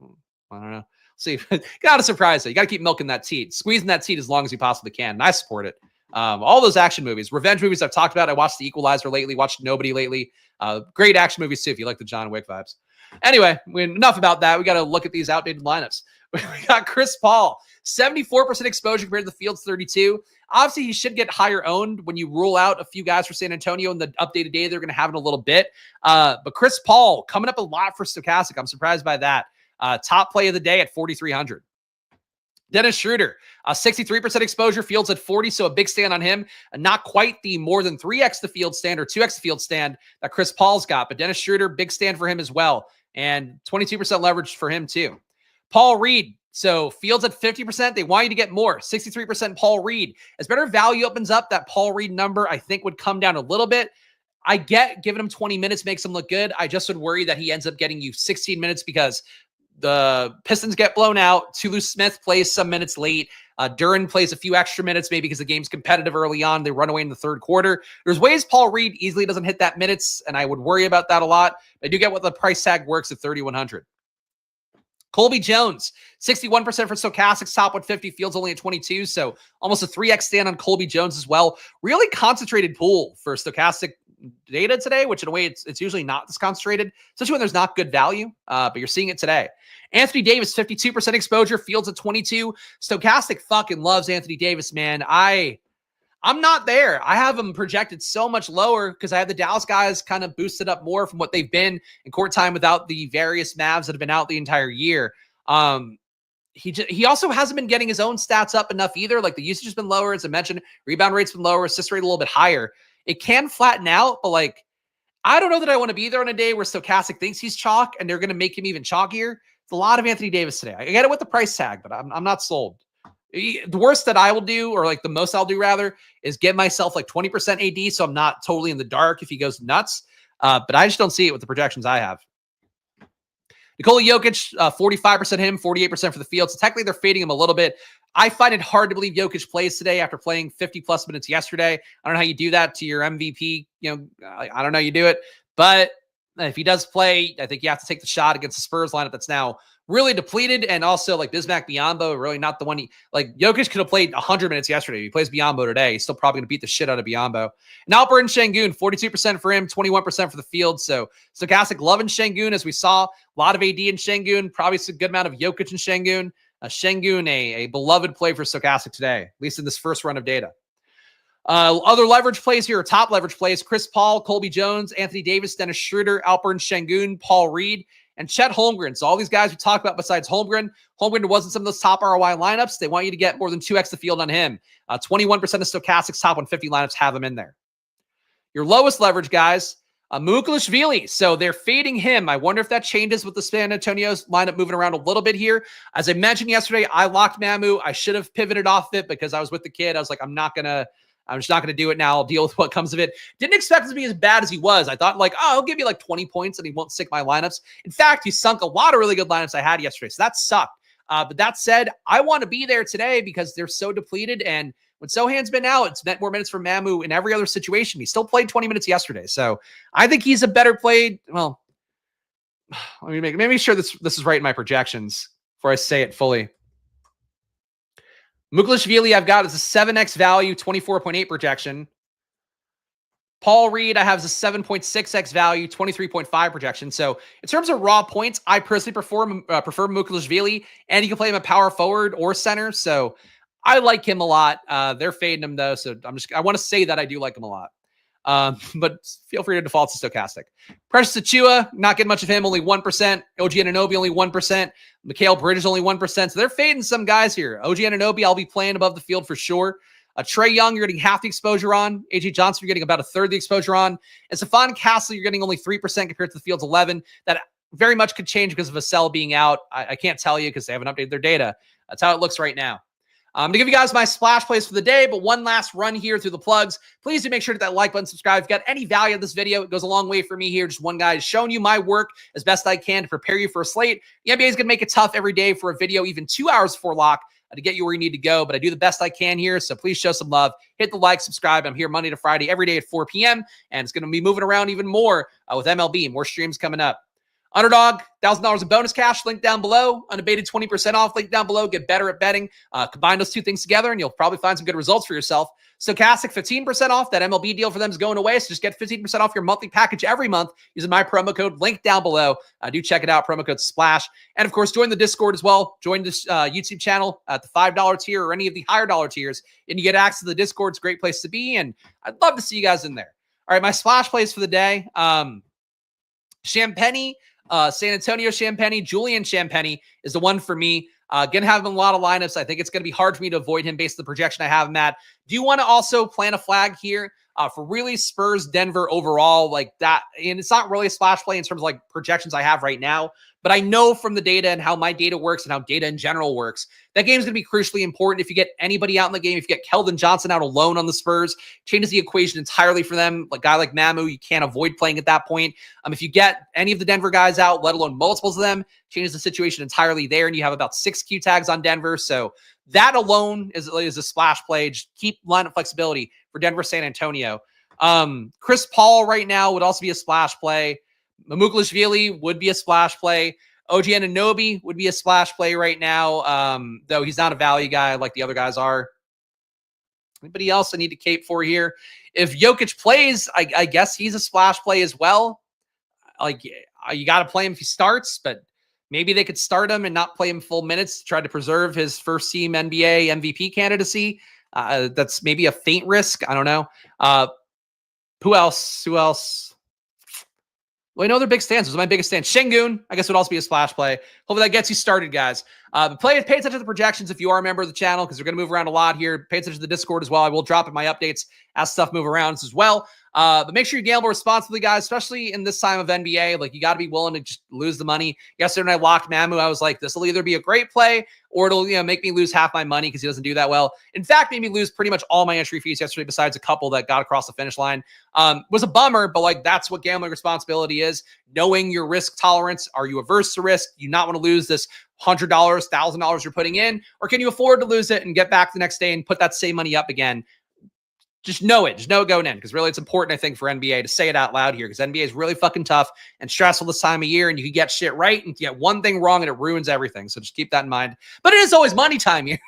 I don't know. See, got to surprise it. You got to keep milking that teat, squeezing that teat as long as you possibly can. And I support it. All those action movies, revenge movies I've talked about. I watched The Equalizer lately, watched Nobody lately. Great action movies too, if you like the John Wick vibes. Anyway, enough about that. We got to look at these outdated lineups. We got Chris Paul, 74% exposure compared to the field's 32. Obviously, he should get higher owned when you rule out a few guys for San Antonio in the updated data they're going to have in a little bit. But Chris Paul coming up a lot for Stokastic. I'm surprised by that. Top play of the day at 4,300. Dennis Schroeder, 63% exposure, fields at 40, so a big stand on him. Not quite the more than 3x the field stand or 2x the field stand that Chris Paul's got, but Dennis Schroeder, big stand for him as well. And 22% leverage for him too. Paul Reed, so fields at 50%. They want you to get more. 63% Paul Reed. As better value opens up, that Paul Reed number, I think, would come down a little bit. I get giving him 20 minutes makes him look good. I just would worry that he ends up getting you 16 minutes because the Pistons get blown out. Tulu Smith plays some minutes late. Duran plays a few extra minutes, maybe because the game's competitive early on. They run away in the third quarter. There's ways Paul Reed easily doesn't hit that minutes, and I would worry about that a lot. I do get what the price tag works at 3,100. Colby Jones, 61% for Stokastic's top 150, fields only at 22, so almost a 3x stand on Colby Jones as well. Really concentrated pool for Stokastic data today, which in a way it's usually not this concentrated, especially when there's not good value, but you're seeing it today. Anthony Davis, 52% exposure, fields at 22. Stokastic fucking loves Anthony Davis, man. I'm not there. I have him projected so much lower because I have the Dallas guys kind of boosted up more from what they've been in court time without the various Mavs that have been out the entire year. He also hasn't been getting his own stats up enough either. Like the usage has been lower, as I mentioned, rebound rate's been lower, assist rate a little bit higher. It can flatten out, but like, I don't know that I want to be there on a day where Stokastic thinks he's chalk and they're going to make him even chalkier. It's a lot of Anthony Davis today. I get it with the price tag, but I'm not sold. The worst that I will do, or like the most I'll do rather, is get myself like 20% AD so I'm not totally in the dark if he goes nuts. But I just don't see it with the projections I have. Nikola Jokic, 45% him, 48% for the field. So technically they're fading him a little bit. I find it hard to believe Jokic plays today after playing 50-plus minutes yesterday. I don't know how you do that to your MVP. I don't know how you do it. But if he does play, I think you have to take the shot against the Spurs lineup that's now really depleted, and also like Bismack Biyombo, really not the one Jokic could have played 100 minutes yesterday. If he plays Biyombo today, he's still probably going to beat the shit out of Biyombo. And Alperen Şengün, 42% for him, 21% for the field. So Stokastic loving Şengün, as we saw. A lot of AD in Şengün, probably a good amount of Jokic in Şengün. Şengün, a beloved play for Stokastic today, at least in this first run of data. Other leverage plays here, top leverage plays: Chris Paul, Colby Jones, Anthony Davis, Dennis Schroeder, Alperen Şengün, Paul Reed, and Chet Holmgren. So all these guys we talk about besides Holmgren wasn't some of those top ROI lineups. They want you to get more than 2x the field on him. 21% of Stokastic's top 150 lineups have him in there. Your lowest leverage guys, Mukulishvili. So they're fading him. I wonder if that changes with the San Antonio's lineup moving around a little bit here. As I mentioned yesterday, I locked Mamu. I should have pivoted off it because I was with the kid. I was like, I'm just not going to do it now. I'll deal with what comes of it. Didn't expect it to be as bad as he was. I thought I'll give you like 20 points and he won't stick my lineups. In fact, he sunk a lot of really good lineups I had yesterday. So that sucked. But that said, I want to be there today because they're so depleted. And when Sohan's been out, it's meant more minutes for Mamu in every other situation. He still played 20 minutes yesterday. So I think he's a better play. Well, let me make sure this is right in my projections before I say it fully. Mukulishvili I've got as a 7x value, 24.8 projection. Paul Reed I have as a 7.6x value, 23.5 projection. So in terms of raw points, I personally prefer Mukulishvili, and you can play him at power forward or center. So I like him a lot. They're fading him though, so I want to say that I do like him a lot. But feel free to default to Stokastic. Precious Achiuwa, not getting much of him, only 1%. OG Anunoby, only 1%. Mikal Bridges, only 1%. So they're fading some guys here. OG Anunoby, I'll be playing above the field for sure. Trae Young, you're getting half the exposure on. AJ Johnson, you're getting about a third the exposure on. And Stephon Castle, you're getting only 3% compared to the field's 11. That very much could change because of Vassell being out. I can't tell you because they haven't updated their data. That's how it looks right now. I'm going to give you guys my splash plays for the day, but one last run here through the plugs. Please do make sure to hit that like button, subscribe. If you got any value in this video, it goes a long way for me here. Just one guy showing you my work as best I can to prepare you for a slate. The NBA is going to make it tough every day for a video, even 2 hours before lock, to get you where you need to go, but I do the best I can here, so please show some love. Hit the like, subscribe. I'm here Monday to Friday every day at 4 p.m., and it's going to be moving around even more with MLB. More streams coming up. Underdog, $1,000 in bonus cash, link down below. Unabated, 20% off, link down below. Get better at betting. Combine those two things together, and you'll probably find some good results for yourself. Stokastic, 15% off. That MLB deal for them is going away, so just get 15% off your monthly package every month using my promo code, link down below. Do check it out, promo code SPLASH. And, of course, join the Discord as well. Join this YouTube channel at the $5 tier or any of the higher dollar tiers, and you get access to the Discord. It's a great place to be, and I'd love to see you guys in there. All right, my splash plays for the day. Champagny, San Antonio Champagny, Julian Champagny is the one for me. Going to have him in a lot of lineups. I think it's going to be hard for me to avoid him based on the projection I have him at. Do you want to also plant a flag here for really Spurs, Denver overall like that? And it's not really a splash play in terms of like projections I have right now, but I know from the data and how my data works and how data in general works, that game is going to be crucially important. If you get anybody out in the game, if you get Keldon Johnson out alone on the Spurs, changes the equation entirely for them. A guy like Mamu, you can't avoid playing at that point. If you get any of the Denver guys out, let alone multiples of them, changes the situation entirely there, and you have about 6 Q tags on Denver. So that alone is a splash play. Just keep lineup flexibility for Denver, San Antonio. Chris Paul right now would also be a splash play. Mamukelashvili would be a splash play. OG Anunoby would be a splash play right now, though he's not a value guy like the other guys are. Anybody else I need to cape for here? If Jokic plays, I guess he's a splash play as well. Like, you got to play him if he starts, but maybe they could start him and not play him full minutes to try to preserve his first team NBA MVP candidacy. That's maybe a faint risk. I don't know. Who else? Well, I know they're big stands. Those are my biggest stands. Şengün, I guess, would also be a splash play. Hopefully that gets you started, guys. But pay attention to the projections if you are a member of the channel, because they're going to move around a lot here. Pay attention to the Discord as well. I will drop in my updates as stuff move around as well. But make sure you gamble responsibly, guys, especially in this time of NBA. Like, you got to be willing to just lose the money. Yesterday, when I locked Mamu, I was like, this will either be a great play or it'll, make me lose half my money because he doesn't do that well. In fact, made me lose pretty much all my entry fees yesterday, besides a couple that got across the finish line. Was a bummer, but like, that's what gambling responsibility is. Knowing your risk tolerance. Are you averse to risk? You not want to lose this $100, $1,000 you're putting in, or can you afford to lose it and get back the next day and put that same money up again? Just know it. Just know it going in, because really it's important, I think, for NBA to say it out loud here, because NBA is really fucking tough and stressful this time of year, and you can get shit right and get one thing wrong and it ruins everything. So just keep that in mind. But it is always money time here.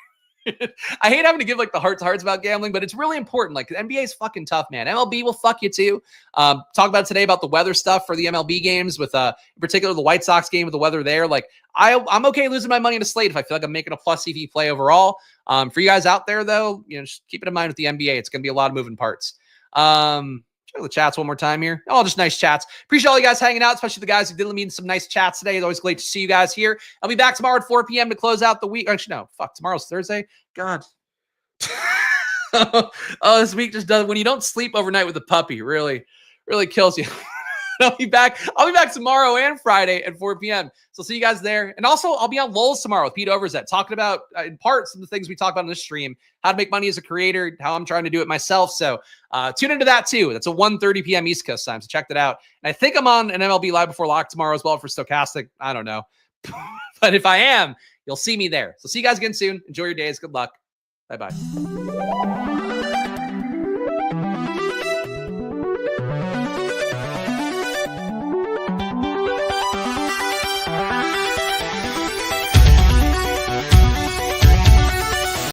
I hate having to give like the heart to hearts about gambling, but it's really important. Like, the NBA is fucking tough, man. MLB will fuck you too. Talk about today about the weather stuff for the MLB games with in particular the White Sox game with the weather there. Like, I'm okay losing my money in a slate if I feel like I'm making a plus CV play overall. For you guys out there though, just keep it in mind with the NBA. It's going to be a lot of moving parts. Check the chats one more time here. Oh, just nice chats. Appreciate all you guys hanging out, especially the guys who did me some nice chats today. It's always great to see you guys here. I'll be back tomorrow at 4 p.m. to close out the week. Actually, no, fuck, tomorrow's Thursday. God. Oh, this week just does, when you don't sleep overnight with a puppy, really kills you. I'll be back tomorrow and Friday at 4 p.m. So see you guys there. And also, I'll be on Lulz tomorrow with Pete Overzet, talking about, in part, some of the things we talk about on this stream, how to make money as a creator, how I'm trying to do it myself. So tune into that too. That's a 1:30 p.m. East Coast time. So check that out. And I think I'm on an MLB Live Before Lock tomorrow as well for Stokastic. I don't know. But if I am, you'll see me there. So see you guys again soon. Enjoy your days. Good luck. Bye-bye.